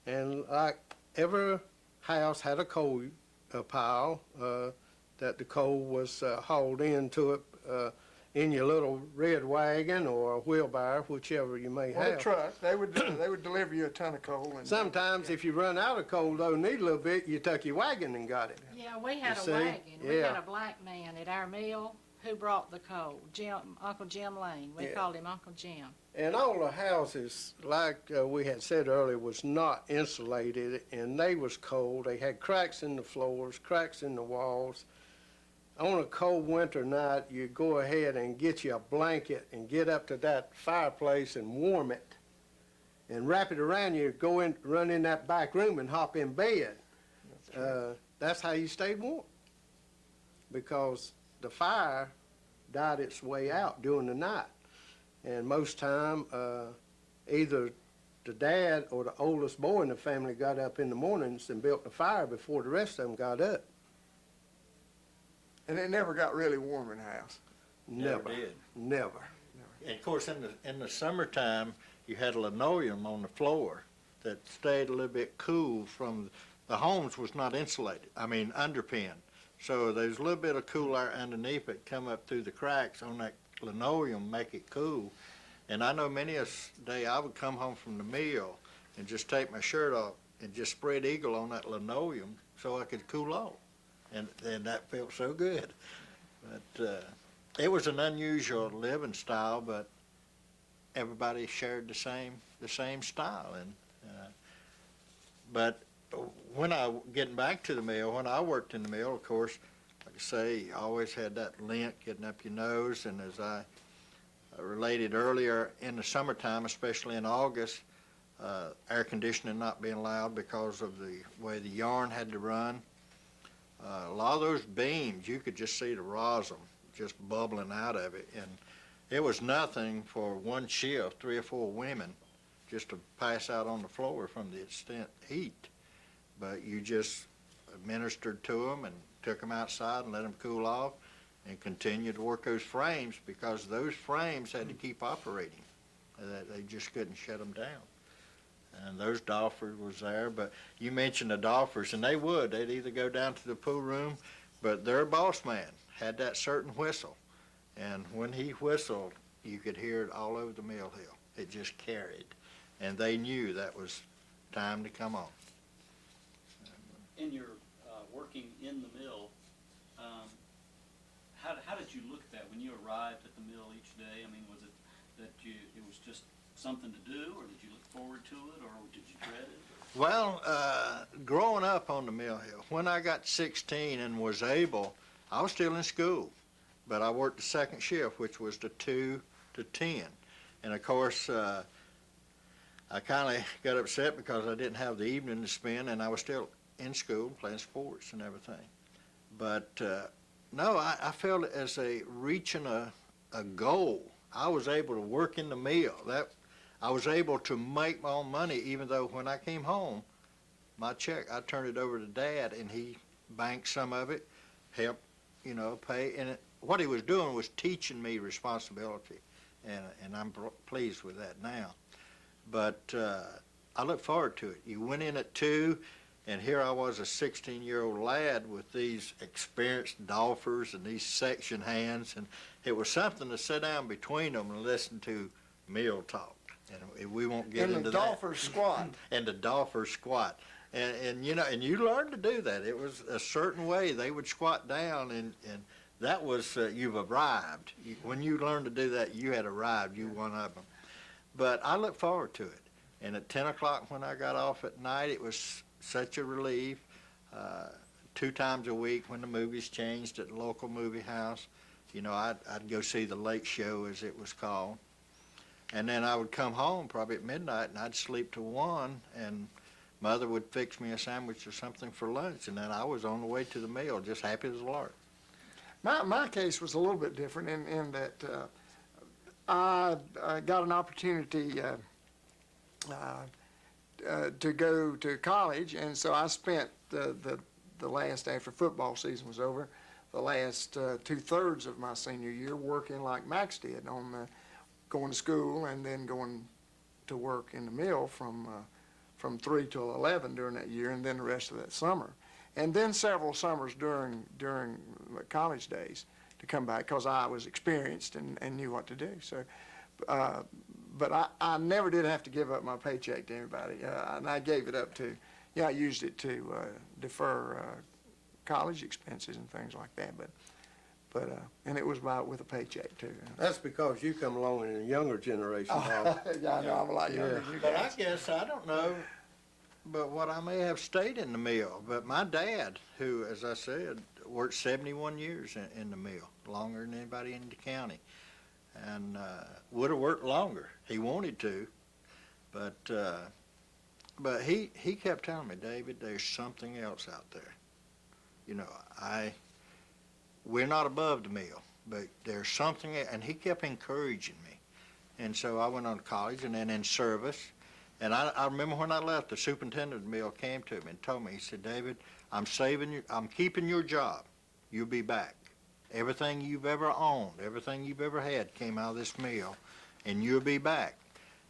D: And like every house had a coal pile that the coal was hauled into it in your little red wagon or a wheelbarrow, whichever you may
E: Or a
D: have.
E: truck, they would deliver you a ton of coal. And
D: Sometimes if you run out of coal, though, need a little bit, you took your wagon and got it.
B: Yeah, we had
D: You
B: a
D: see?
B: wagon. We had
D: Yeah.
B: a black man at our mill who brought the coal, Uncle Jim Lane. We
D: Yeah.
B: called him Uncle Jim.
D: And all the houses, like we had said earlier, was not insulated, and they was cold. They had cracks in the floors, cracks in the walls. On a cold winter night, you go ahead and get you a blanket and get up to that fireplace and warm it and wrap it around you, go in, run in that back room and hop in bed. That's how you stayed warm, because the fire died its way out during the night. And most time, either the dad or the oldest boy in the family got up in the mornings and built the fire before the rest of them got up.
E: And it never got really warm in the house.
D: Never,
F: did.
D: never.
F: And of course, in the summertime, you had linoleum on the floor that stayed a little bit cool from, the homes was not insulated, underpinned. So there's a little bit of cool air underneath it come up through the cracks on that linoleum, make it cool. And I know many a day I would come home from the mill and just take my shirt off and just spread eagle on that linoleum so I could cool off. And that felt so good. But it was an unusual living style, but everybody shared the same style. And but getting back to the mill, when I worked in the mill, of course, like I say, you always had that lint getting up your nose. And as I related earlier, in the summertime, especially in August, air conditioning not being allowed because of the way the yarn had to run. A lot of those beams, you could just see the rosin just bubbling out of it. And it was nothing for one shift, 3 or 4 women, just to pass out on the floor from the extent heat. But you just administered to them and took them outside and let them cool off and continued to work those frames, because those frames had to keep operating. They just couldn't shut them down. And those doffers was there, but you mentioned the doffers, and they'd either go down to the pool room, but their boss man had that certain whistle. And when he whistled, you could hear it all over the mill hill. It just carried. And they knew that was time to come on.
A: In your working in the mill, how did you look at that when you arrived at the mill each day? Was it that it was just something to do, or did you look forward to it, or did you dread it?
F: Well, growing up on the mill hill, when I got 16 and was able, I was still in school, but I worked the second shift, which was the 2 to 10. And of course, I kind of got upset because I didn't have the evening to spend, and I was still in school playing sports and everything. But no, I felt it as reaching a goal. I was able to work in the mill. I was able to make my own money, even though when I came home, my check, I turned it over to Dad, and he banked some of it, helped, pay. And what he was doing was teaching me responsibility, and I'm pleased with that now. But I look forward to it. You went in at 2, and here I was, a 16-year-old lad with these experienced doffers and these section hands, and it was something to sit down between them and listen to mill talk. And we won't get into that.
E: And the Dolpher squat.
F: And the Dolpher squat. And you learned to do that. It was a certain way. They would squat down, and that was, you've arrived. When you learned to do that, you had arrived, you one of them. But I look forward to it. And at 10 o'clock when I got off at night, it was such a relief. 2 times a week when the movies changed at the local movie house, you know, I'd go see the late show, as it was called. And then I would come home probably at midnight, and I'd sleep till 1, and Mother would fix me a sandwich or something for lunch, and then I was on the way to the meal, just happy as a lark.
E: My case was a little bit different in that I got an opportunity to go to college, and so I spent the last, after football season was over, the last 2/3 of my senior year working like Max did, on going to school and then going to work in the mill from 3 till 11 during that year, and then the rest of that summer. And then several summers during the college days to come back, because I was experienced and knew what to do. So, but I never did have to give up my paycheck to anybody, and I gave it up to, I used it to defer college expenses and things like that. But and it was with a paycheck too.
D: That's because you come along in a younger generation,
E: Yeah,
D: Bob.
E: I know I'm a lot younger than you
F: But I
E: guys.
F: guess, I don't know, but what I may have stayed in the mill. But my dad, who, as I said, worked 71 years in the mill, longer than anybody in the county, and would have worked longer. He wanted to, but he kept telling me, David, there's something else out there. You know, we're not above the mill, but there's something, and he kept encouraging me. And so I went on to college and then in service. And I remember when I left, the superintendent of the mill came to me and told me, he said, David, I'm keeping your job. You'll be back. Everything you've ever owned, everything you've ever had came out of this mill, and you'll be back.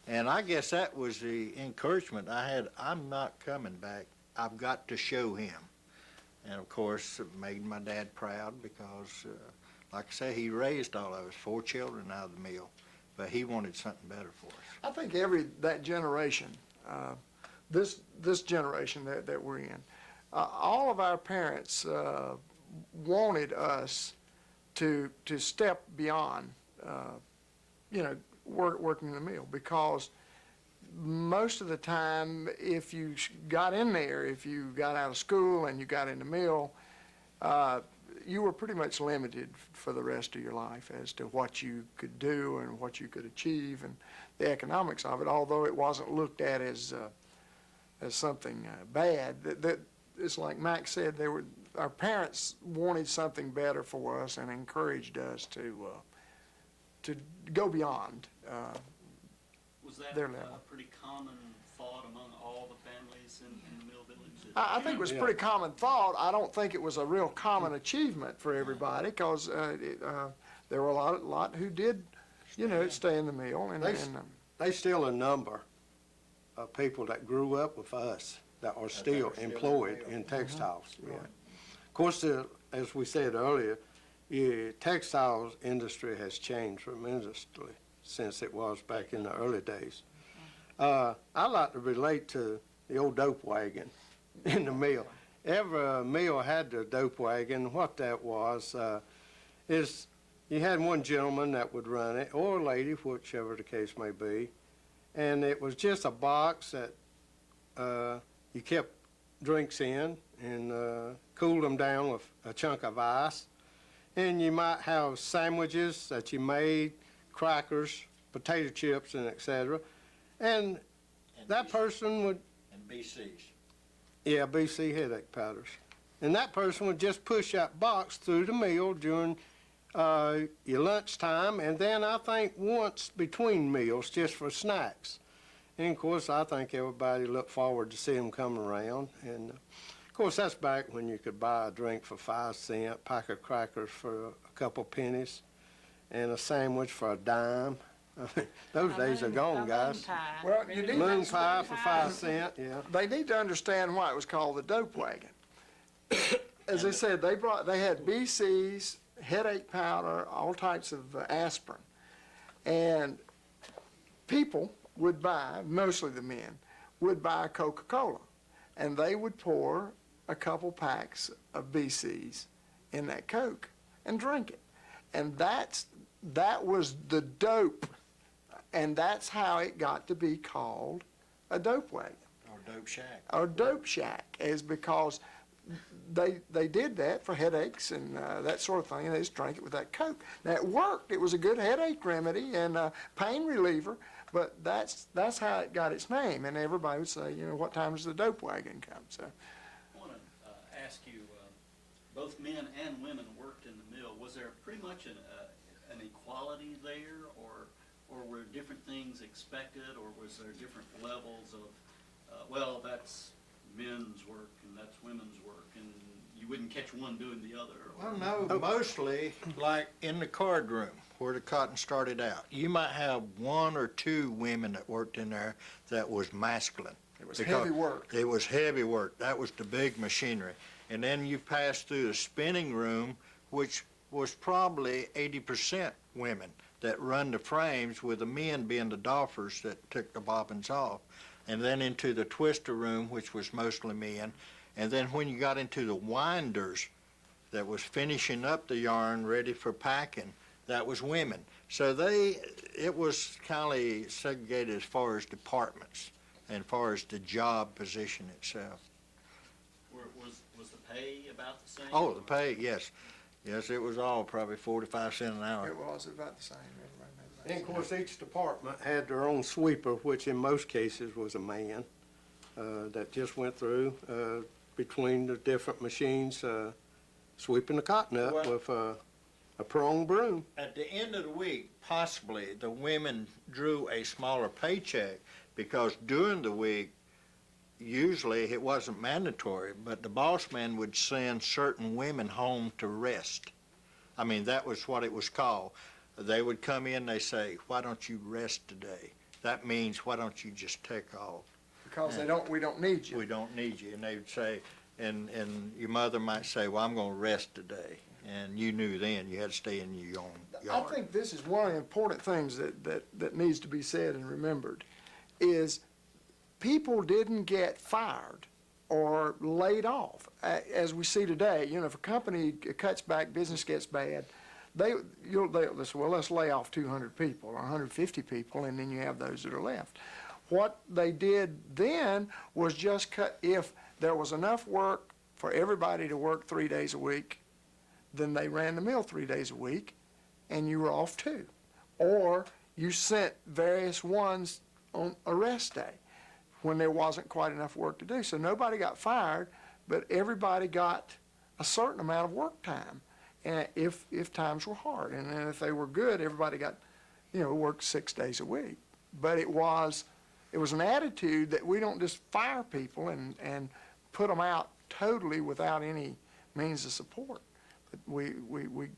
F: And I guess that was the encouragement I had. I'm not coming back. I've got to show him. And of course, it made my dad proud because, like I say, he raised all of us, 4 children out of the mill, but he wanted something better for us.
E: I think that generation, this generation that we're in, all of our parents wanted us to step beyond, working in the mill, because most of the time, if you got in there, if you got out of school and you got in the mill, you were pretty much limited for the rest of your life as to what you could do and what you could achieve and the economics of it, although it wasn't looked at as something bad. That it's like Max said, our parents wanted something better for us and encouraged us to go beyond
A: Was that
E: their
A: a
E: level.
A: pretty common thought among all the families in the Mill Village?
E: I think it was a pretty common thought. I don't think it was a real common achievement for everybody, because there were a lot who did, stay in the mill.
D: There's still a number of people that grew up with us that are still employed in textiles. Yeah. Of course, as we said earlier, the textiles industry has changed tremendously since it was back in the early days. I like to relate to the old dope wagon in the mill. Every mill had the dope wagon. What that was is you had one gentleman that would run it, or a lady, whichever the case may be, and it was just a box that you kept drinks in and cooled them down with a chunk of ice. And you might have sandwiches that you made, crackers, potato chips, and etc. And that person would...
F: And BCs.
D: Yeah, BC headache powders. And that person would just push that box through the meal during your lunchtime, and then I think once between meals, just for snacks. And of course, I think everybody looked forward to see them come around. And of course, that's back when you could buy a drink for 5 cents, pack of crackers for a couple pennies, and a sandwich for a dime. Those days are gone, guys.
E: Well, you need
D: Moon pie for 5 cents, yeah.
E: They need to understand why it was called the dope wagon. As I said, they had BCs, headache powder, all types of aspirin, and people would buy, mostly the men, would buy Coca-Cola, and they would pour a couple packs of BCs in that Coke, and drink it. And that was the dope, and that's how it got to be called a dope wagon.
F: Or dope shack.
E: Or dope shack, is because they did that for headaches and that sort of thing, and they just drank it with that Coke. Now, it worked. It was a good headache remedy and a pain reliever, but that's how it got its name. And everybody would say, what time does the dope wagon come? So,
A: I want to ask you, both men and women worked in the mill. Was there pretty much an equality there, or were different things expected, or was there different levels of, well, that's men's work and that's women's work, and you wouldn't catch one doing the other? Or,
F: Well, no, mostly like in the card room where the cotton started out. You might have one or two women that worked in there that was masculine.
E: it was
F: Because
E: heavy work.
F: It was heavy work. That was the big machinery. And then you passed through the spinning room, which was probably 80% women that run the frames, with the men being the doffers that took the bobbins off. And then into the twister room, which was mostly men. And then when you got into the winders that was finishing up the yarn ready for packing, that was women. So it was kind of segregated as far as departments and far as the job position itself.
A: was the pay about the same?
F: Oh, the pay, yes. Yes, it was all probably 45 cents an hour.
E: It was about the same. Everybody made about
D: And of
E: the
D: course, each department had their own sweeper, which in most cases was a man, that just went through, between the different machines, sweeping the cotton up
F: Well-
D: with a prong broom.
F: At the end of the week, possibly, the women drew a smaller paycheck because during the week, usually it wasn't mandatory, but the boss man would send certain women home to rest. I mean, that was what it was called. They would come in, they say, why don't you rest today? That means, why don't you just take off?
E: because we don't need you.
F: We don't need you. And they would say, and your mother might say, well, I'm gonna rest today. And you knew then you had to stay in your own
E: I
F: yard.
E: think this is one of the important things that needs to be said and remembered, is people didn't get fired or laid off. As we see today, if a company cuts back, business gets bad, they'll say, well, let's lay off 200 people or 150 people, and then you have those that are left. What they did then was just cut. If there was enough work for everybody to work 3 days a week, then they ran the mill 3 days a week, and you were off too. Or you sent various ones on a rest day when there wasn't quite enough work to do. So nobody got fired, but everybody got a certain amount of work time, and if times were hard. And then if they were good, everybody got, worked 6 days a week. But it was an attitude that we don't just fire people and put them out totally without any means of support. But we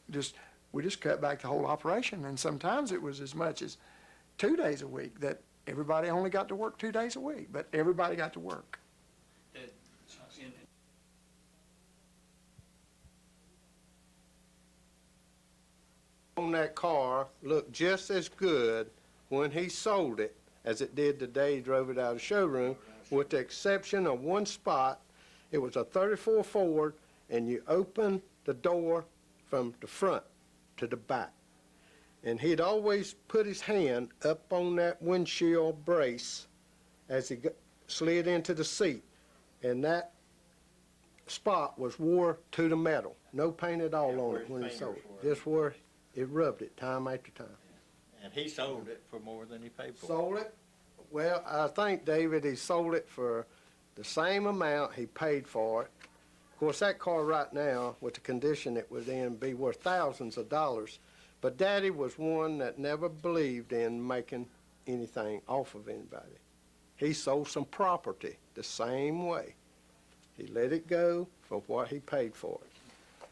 E: just cut back the whole operation, and sometimes it was as much as 2 days a week that everybody only got to work 2 days a week, but everybody got to work.
D: On that car looked just as good when he sold it as it did the day he drove it out of the showroom, with the exception of one spot. It was a 34 Ford, and you open the door from the front to the back. And he'd always put his hand up on that windshield brace as he slid into the seat. And that spot was wore to the metal. No paint at all on it when he sold it. Just where it rubbed it time after time.
F: And he sold it for more than he paid for it.
D: Sold it? Well, I think, David, he sold it for the same amount he paid for it. Of course, that car right now, with the condition it was in, be worth thousands of dollars. But Daddy was one that never believed in making anything off of anybody. He sold some property the same way. He let it go for what he paid for it,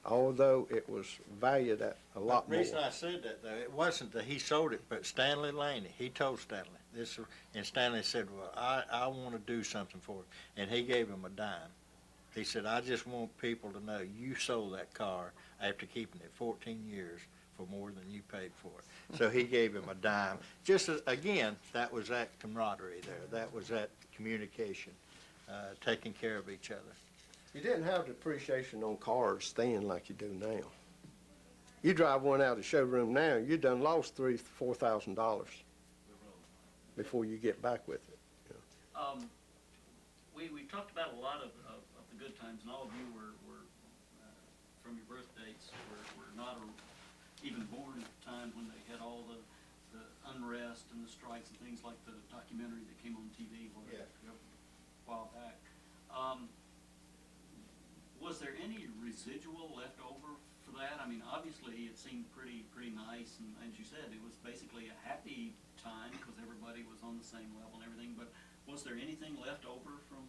D: although it was valued at a lot
F: The
D: more.
F: reason I said that, though, it wasn't that he sold it, but Stanley Laney, he told Stanley this, and Stanley said, well, I want to do something for him, and he gave him a dime. He said, I just want people to know you sold that car after keeping it 14 years for more than you paid for it. So he gave him a dime. Just again, that was that camaraderie there. That was that communication, taking care of each other.
D: You didn't have depreciation on cars then like you do now. You drive one out of the showroom now, you done lost $3,000-4,000 before you get back with it.
A: We talked about a lot of the good times, and all of you were from your birth dates, were not even born at the time when they had all the unrest and the strikes and things like the documentary that came on TV a while back. Was there any residual left over for that? I mean, obviously it seemed pretty nice, and as you said, it was basically a happy time because everybody was on the same level and everything. But was there anything left over from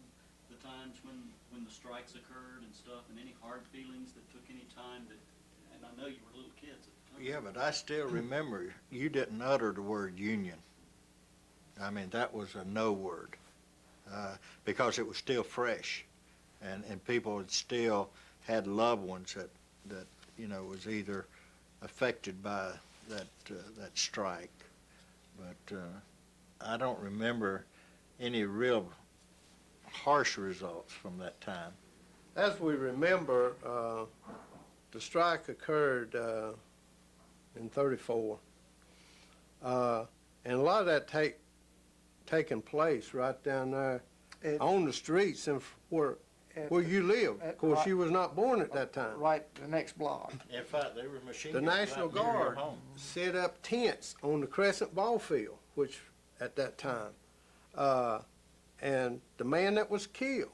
A: the times when the strikes occurred and stuff, and any hard feelings that took any time that? And I know you were little kids at the time.
F: Yeah, but I still remember you didn't utter the word union. I mean, that was a no word because it was still fresh, and people had still had loved ones that was either affected by that strike. But I don't remember any real harsh results from that time.
D: As we remember, the strike occurred in '34, and a lot of that taking place right down there on the streets and where you live. Of course, you was not born at that time.
E: Right, the next block.
F: In fact, there were machine
D: The
F: guns
D: National
F: right near your
D: Guard
F: home.
D: set up tents on the Crescent Ball Field, which at that time, and the man that was killed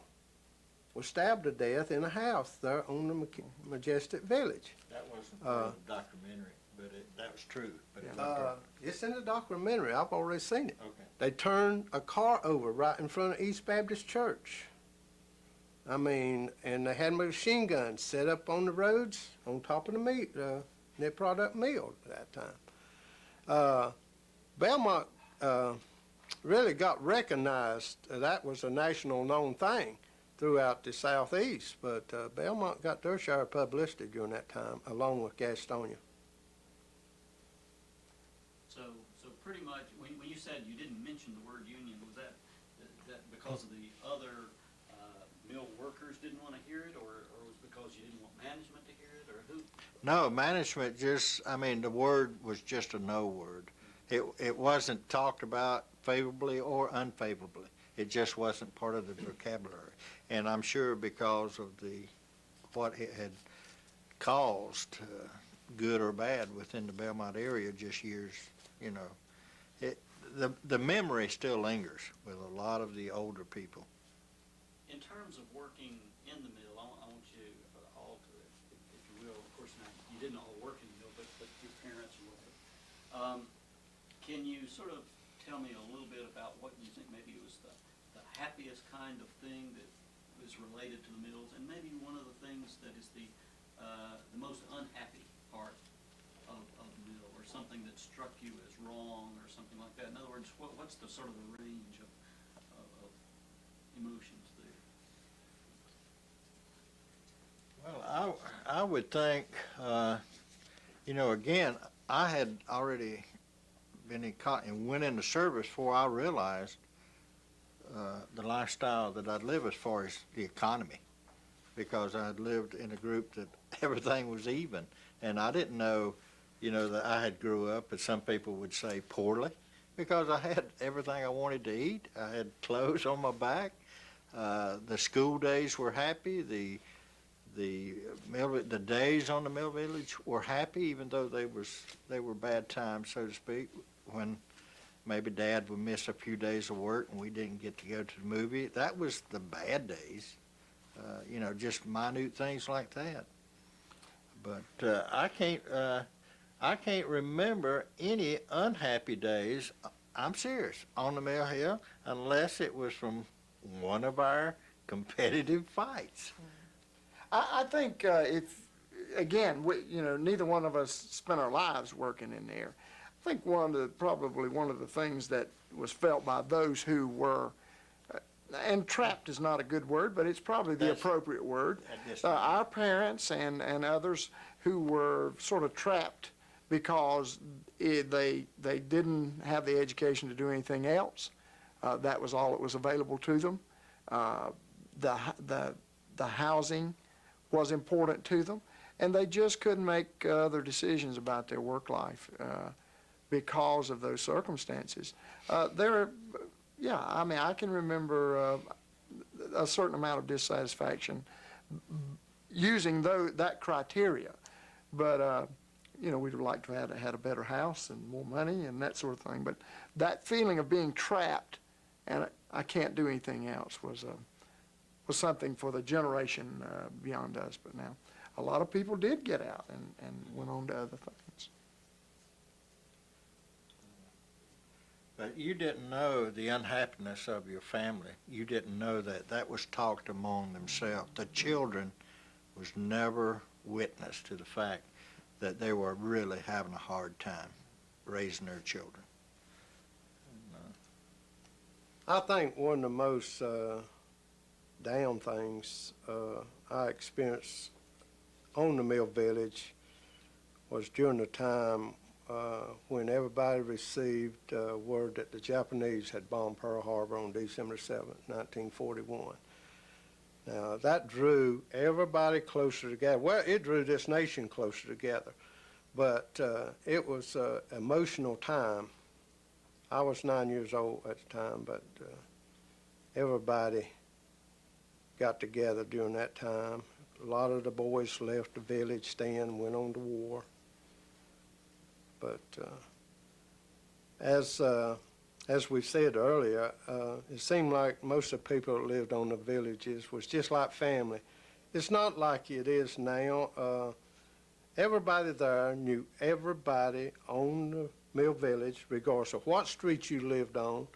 D: was stabbed to death in a house there on the Majestic Village.
F: That wasn't part of the documentary, but that was true. But it wasn't part-
D: It's in the documentary. I've already seen it.
F: okay.
D: They turned a car over right in front of East Baptist Church. I mean, and they had machine guns set up on the roads on top of the net product mill at that time. Belmont really got recognized. That was a national known thing throughout the Southeast, but Belmont got their share of publicity during that time, along with Gastonia.
A: So pretty much, when you said you didn't mention the word union, was that because of the other mill workers didn't want to hear it, or was it because you didn't want management to hear it, or who?
F: No, management the word was just a no word. It wasn't talked about favorably or unfavorably. It just wasn't part of the vocabulary. And I'm sure because of what it had caused, good or bad, within the Belmont area just years, the memory still lingers with a lot of the older people.
A: In terms of working in the mill, I want you all to, if you will, of course, now, you didn't all work in the mill, but your parents and whatever. Can you sort of tell me a little bit about what you think maybe was the happiest kind of thing that was related to the mills, and maybe one of the things that is the most unhappy part of the mill, or something that struck you as wrong, or something like that? In other words, what's the sort of the range of emotions there?
F: Well, I would think, again, I had already been and went into service before I realized the lifestyle that I'd live as far as the economy, because I had lived in a group that everything was even, and I didn't know, that I had grew up, as some people would say, poorly, because I had everything I wanted to eat. I had clothes on my back. The school days were happy. The days on the mill village were happy, even though they were bad times, so to speak, when maybe Dad would miss a few days of work and we didn't get to go to the movie. That was the bad days, just minute things like that. But I can't remember any unhappy days, I'm serious, on the Mill Hill, unless it was from one of our competitive fights.
E: I think neither one of us spent our lives working in there. I think probably one of the things that was felt by those who were, and trapped is not a good word, but it's probably the appropriate word. Our parents and others who were sort of trapped because they didn't have the education to do anything else. That was all that was available to them. The housing was important to them. and they just couldn't make other decisions about their work life because of those circumstances. Yeah, I mean, I can remember a certain amount of dissatisfaction using that criteria, but you know, we'd like to have had a better house and more money and that sort of thing. But that feeling of being trapped and I can't do anything else was something for the generation beyond us. But now, a lot of people did get out and went on to other things.
F: But you didn't know the unhappiness of your family. You didn't know that that was talked among themselves. The children was never witness to the fact that they were really having a hard time raising their children.
D: I think one of the most down things I experienced on the Mill Village was during the time when everybody received word that the Japanese had bombed Pearl Harbor on December 7th, 1941. Now, that drew everybody closer together. Well, it drew this nation closer together, but it was an emotional time. I was 9 years old at the time, but everybody got together during that time. A lot of the boys left the village then and went on to war. But as we said earlier, it seemed like most of the people that lived on the villages was just like family. It's not like it is now. Everybody there knew everybody on the Mill Village, regardless of what street you lived on.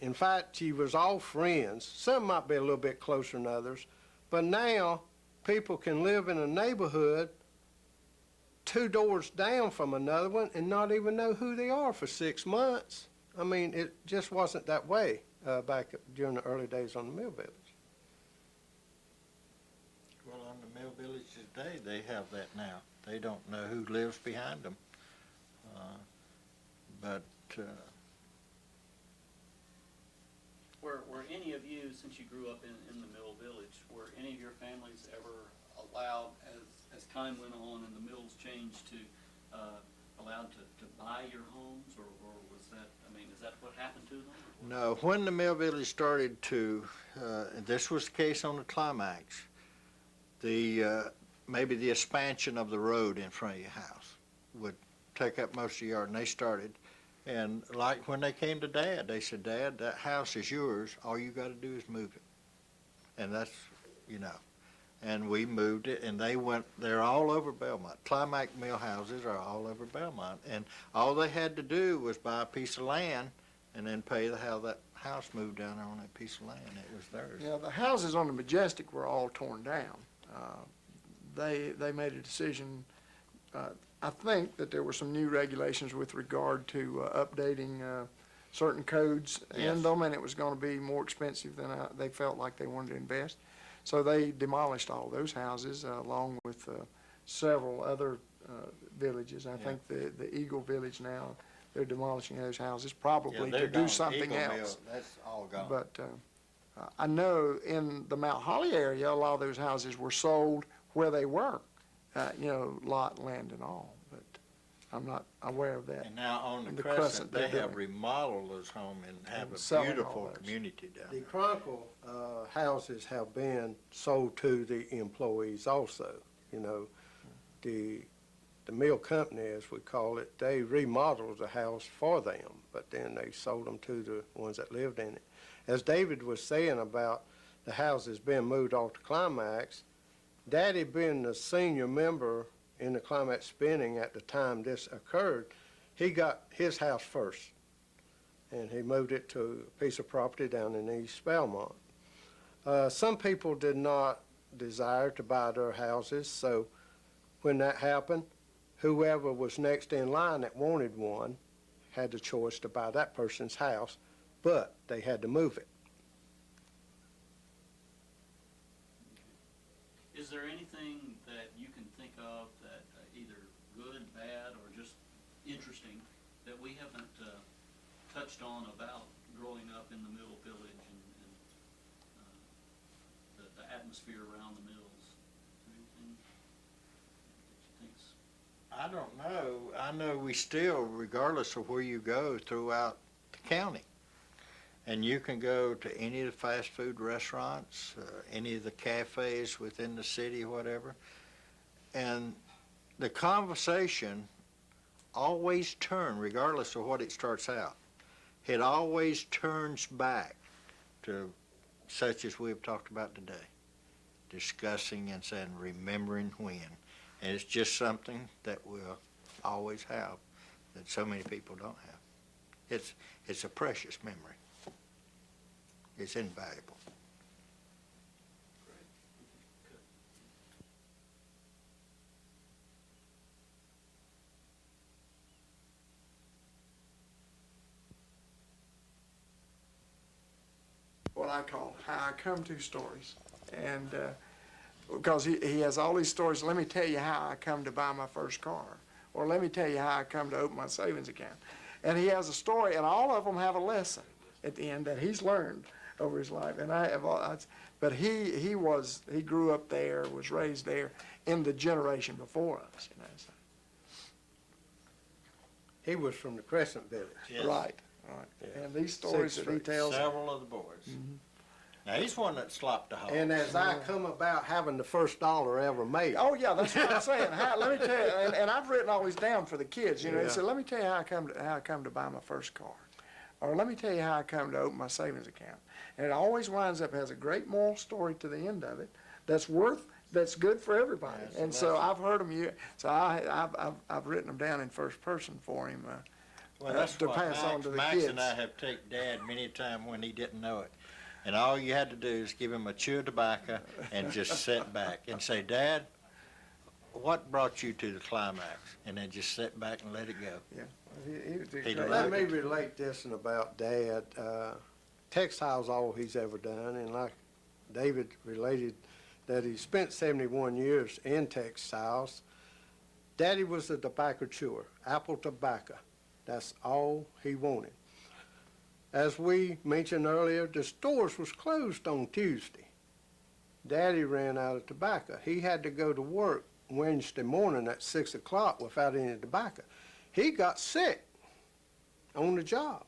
D: In fact, you was all friends. Some might be a little bit closer than others, but now people can live in a neighborhood 2 doors down from another one and not even know who they are for 6 months. I mean, it just wasn't that way back during the early days on the Mill Village.
F: Well, on the Mill Village today, they have that now. They don't know who lives behind them.
A: Were any of you, since you grew up in the Mill Village, were any of your families ever allowed, as time went on and the mills changed, to allowed to buy your homes, or was that, I mean, is that what happened to them?
F: No, when the Mill Village started to, this was the case on the climax, maybe the expansion of the road in front of your house would take up most of the yard, and they started. And like when they came to Dad, they said, Dad, that house is yours. All you got to do is move it. And that's, you know, and we moved it, and they're all over Belmont. Climax mill houses are all over Belmont. And all they had to do was buy a piece of land and then pay how that house moved down there on that piece of land. It was theirs.
E: Yeah, the houses on the Majestic were all torn down. They made a decision. I think that there were some new regulations with regard to updating certain codes
F: Yes.
E: in them, and it was going to be more expensive than they felt like they wanted to invest. So they demolished all those houses along with several other villages. I think the Eagle Village now, they're demolishing those houses probably to do something else.
F: That's all gone.
E: But I know in the Mount Holly area, a lot of those houses were sold where they were. You know, lot, land, and all, but I'm not aware of that.
F: And now on the
E: The
F: Crescent,
E: Crescent,
F: they
E: they're
F: have
E: doing.
F: remodeled those homes and have
E: And
F: a
E: selling all
F: beautiful
E: those.
F: community down
D: The
F: there.
D: Chronicle houses have been sold to the employees also. You know, the mill company, as we call it, they remodeled the house for them, but then they sold them to the ones that lived in it. As David was saying about the houses being moved off to Climax, Daddy being the senior member in the Climax Spinning at the time this occurred, he got his house first, and he moved it to a piece of property down in East Belmont. Some people did not desire to buy their houses, so when that happened, whoever was next in line that wanted one had the choice to buy that person's house, but they had to move it.
A: Is there anything that you can think of that either good, bad, or just interesting that we haven't touched on about growing up in the Mill Village and the atmosphere around the mills? Anything?
F: I don't know. I know we still, regardless of where you go throughout the county, and you can go to any of the fast food restaurants, any of the cafes within the city, whatever, and the conversation always turns, regardless of what it starts out, it always turns back to such as we've talked about today, discussing and saying, remembering when. And it's just something that we'll always have that so many people don't have. It's a precious memory. It's invaluable.
E: What I call how I come to stories. And because he has all these stories, let me tell you how I come to buy my first car, or let me tell you how I come to open my savings account. And he has a story, and all of them have a lesson at the end that he's learned over his life. And but he grew up there, was raised there in the generation before us, you know. So.
D: He was from the Crescent Village.
F: Yes.
E: Right.
D: Yeah.
E: And these stories that he tells.
F: Several of the boys. Now, he's one that slopped the hog.
D: And as I come about having the first dollar ever made.
E: Oh yeah, that's what I'm saying. Let me tell you, and I've written all these down for the kids. You know,
D: Yeah.
E: he said, "Let me tell you how I come to buy my first car, or let me tell you how I come to open my savings account." And it always winds up has a great moral story to the end of it. That's good for everybody.
F: Yes,
E: and so I've heard them. So I've written them down in first person for him.
F: Well, that's
E: to
F: what
E: pass on to the
F: Max
E: kids.
F: and I have taken Dad many times when he didn't know it. And all you had to do is give him a chew of tobacco and just sit back and say, Dad, what brought you to the climax? And then just sit back and let it go.
E: Yeah.
F: He
D: Let
F: loved
D: me relate this and about Dad. Textile's all he's ever done, and like David related that he spent 71 years in textiles. Daddy was a tobacco chewer, apple tobacco. That's all he wanted. As we mentioned earlier, the stores was closed on Tuesday. Daddy ran out of tobacco. He had to go to work Wednesday morning at 6 o'clock without any tobacco. He got sick on the job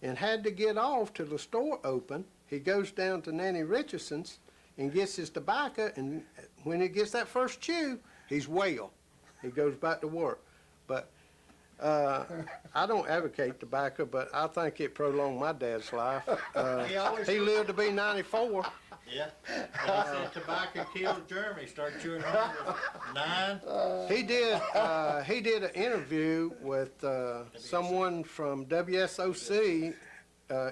D: and had to get off till the store opened. He goes down to Nanny Richardson's and gets his tobacco, and when he gets that first chew, he's well. He goes back to work. But I don't advocate tobacco, but I think it prolonged my dad's life. He lived to be 94.
F: Yeah. And he said tobacco kills Jeremy. Start chewing on it 9.
D: He did an interview with someone from WSOC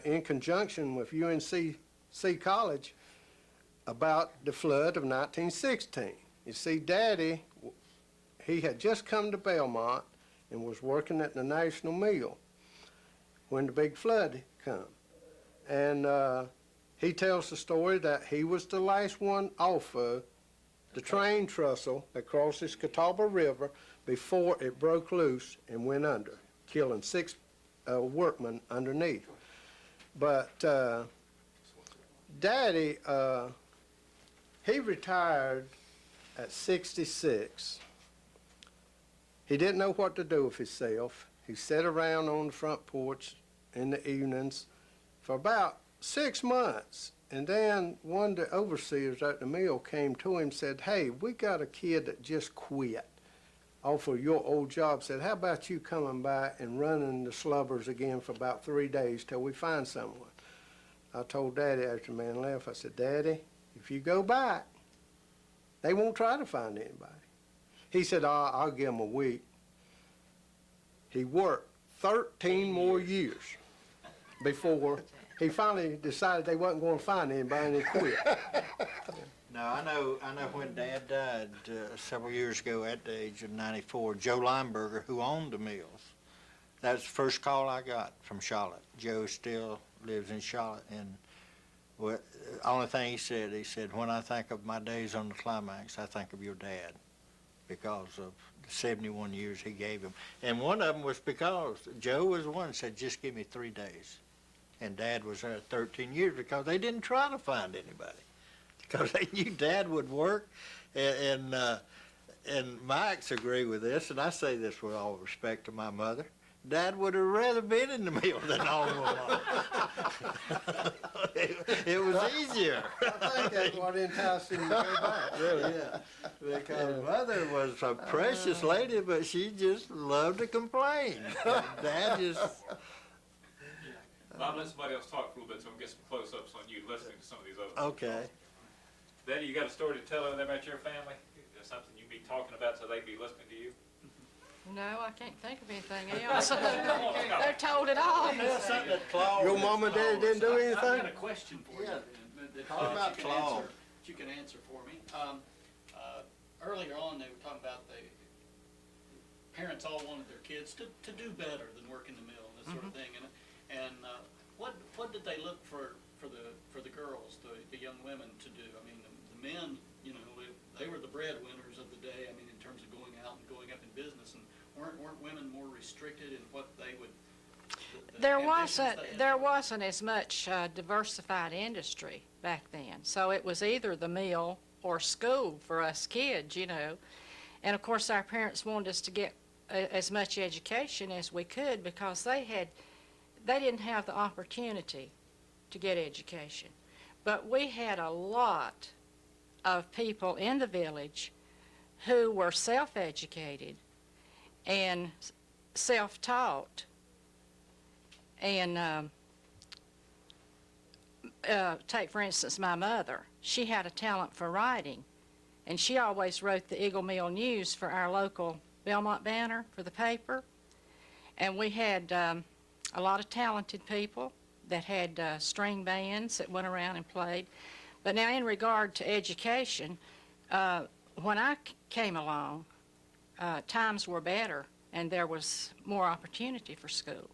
D: in conjunction with UNC College about the flood of 1916. You see, Daddy, he had just come to Belmont and was working at the National Mill when the big flood come. And he tells the story that he was the last one off of the train trestle that crosses Catawba River before it broke loose and went under, killing 6 workmen underneath. But Daddy, he retired at 66. He didn't know what to do with himself. He sat around on the front porch in the evenings for about 6 months. And then one of the overseers at the mill came to him and said, "Hey, we got a kid that just quit off of your old job." Said, "How about you coming by and running the slubbers again for about 3 days till we find someone?" I told Daddy after the man left, I said, "Daddy, if you go back, they won't try to find anybody." He said, I'll give him a week. He worked 13 more years before he finally decided they wasn't going to find anybody, and he quit.
F: No, I know when Dad died several years ago at the age of 94, Joe Lineberger, who owned the mills, that was the first call I got from Charlotte. Joe still lives in Charlotte, and the only thing he said, when I think of my days on the climax, I think of your dad, because of the 71 years he gave him. And one of them was because Joe was the one that said, "Just give me 3 days." And Dad was there 13 years because they didn't try to find anybody, because they knew Dad would work. And and Max agree with this, and I say this with all respect to my mother. Dad would have rather been in the mill than home with Mom. It was easier.
D: I think that's what enticed him to go back, really.
F: Yeah, because Mother was a precious lady, but she just loved to complain. Dad just,
G: Bob, let somebody else talk for a little bit so we can get some close-ups on you listening to some of these other.
F: okay.
G: Betty, you got a story to tell them about your family? Something you'd be talking about so they'd be listening to you?
B: No, I can't think of anything else. They're told it all.
F: Something that Claude.
D: Your mom and daddy didn't do
A: I've got
D: anything?
A: a question for you.
F: Yeah.
A: that
F: Talk about
A: you can
F: Claude.
A: answer- that you can answer for me. Earlier on, they were talking about the parents all wanted their kids to do better than work in the mill and this sort of thing. And what did they look for the girls, the young women to do? I mean, the men, you know, they were the breadwinners of the day. I mean, in terms of going out and going up in business, and weren't women more restricted in what they would? The ambitions they had?
B: There wasn't as much diversified industry back then. So it was either the mill or school for us kids, you know. And of course, our parents wanted us to get as much education as we could because they didn't have the opportunity to get education. But we had a lot of people in the village who were self-educated and self-taught. And take, for instance, my mother. She had a talent for writing, and she always wrote the Eagle Mill News for our local Belmont Banner for the paper. And we had a lot of talented people that had string bands that went around and played. But now in regard to education, when I came along, times were better and there was more opportunity for school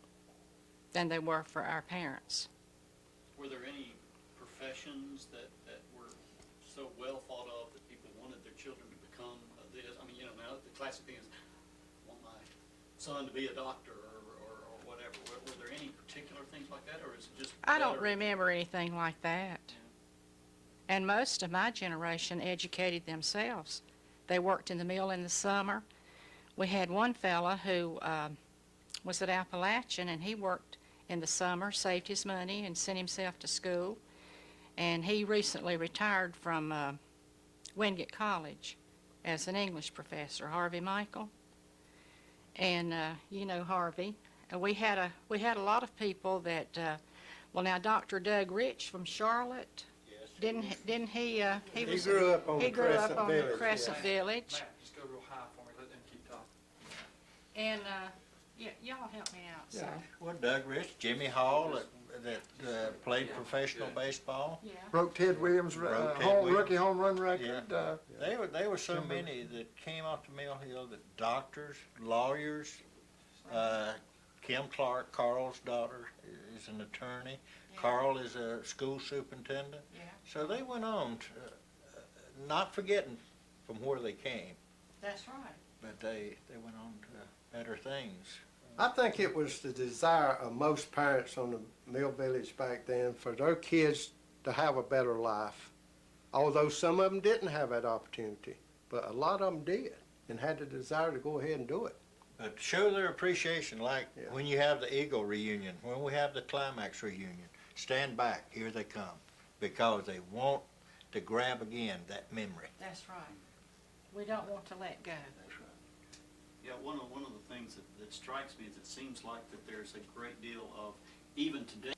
B: than they were for our parents.
A: Were there any professions that were so well thought of that people wanted their children to become this? I mean, you know, now the classic thing is, I want my son to be a doctor or whatever. Were there any particular things like that, or is it just?
B: I don't
A: better?
B: remember anything like that. And most of my generation educated themselves. They worked in the mill in the summer. We had one fella who was at Appalachian, and he worked in the summer, saved his money, and sent himself to school. And he recently retired from Wingate College as an English professor, Harvey Michael. And you know Harvey. We had a lot of people that. Well, now Dr. Doug Rich from Charlotte. Didn't he? He
D: grew up on
B: He
D: the
B: grew up
D: Crescent
B: on the
D: Village,
B: Crescent
C: yeah.
B: Village.
C: Matt, just go real high for me, let them keep talking.
B: And yeah, y'all help me out. So.
F: Well, Doug Rich, Jimmy Hall that played professional baseball.
B: Yeah.
E: Broke Ted Williams'
F: Broke Ted Williams.
E: rookie home run record.
F: They were so many that came off the Mill Hill, that doctors, lawyers, Kim Clark, Carl's daughter, is an attorney.
B: Yeah.
F: Carl is a school superintendent.
B: Yeah.
F: So they went on, to, not forgetting from where they came,
B: That's right.
F: but they went on to better things.
D: I think it was the desire of most parents on the Mill Village back then for their kids to have a better life. Although some of them didn't have that opportunity, but a lot of them did and had the desire to go ahead and do it.
F: But show their appreciation, like
D: Yeah.
F: when you have the Eagle reunion, when we have the Climax reunion, stand back, here they come, because they want to grab again that memory.
B: That's right. We don't want to let go.
A: Yeah, one of the things that strikes me is it seems like that there's a great deal of, even today,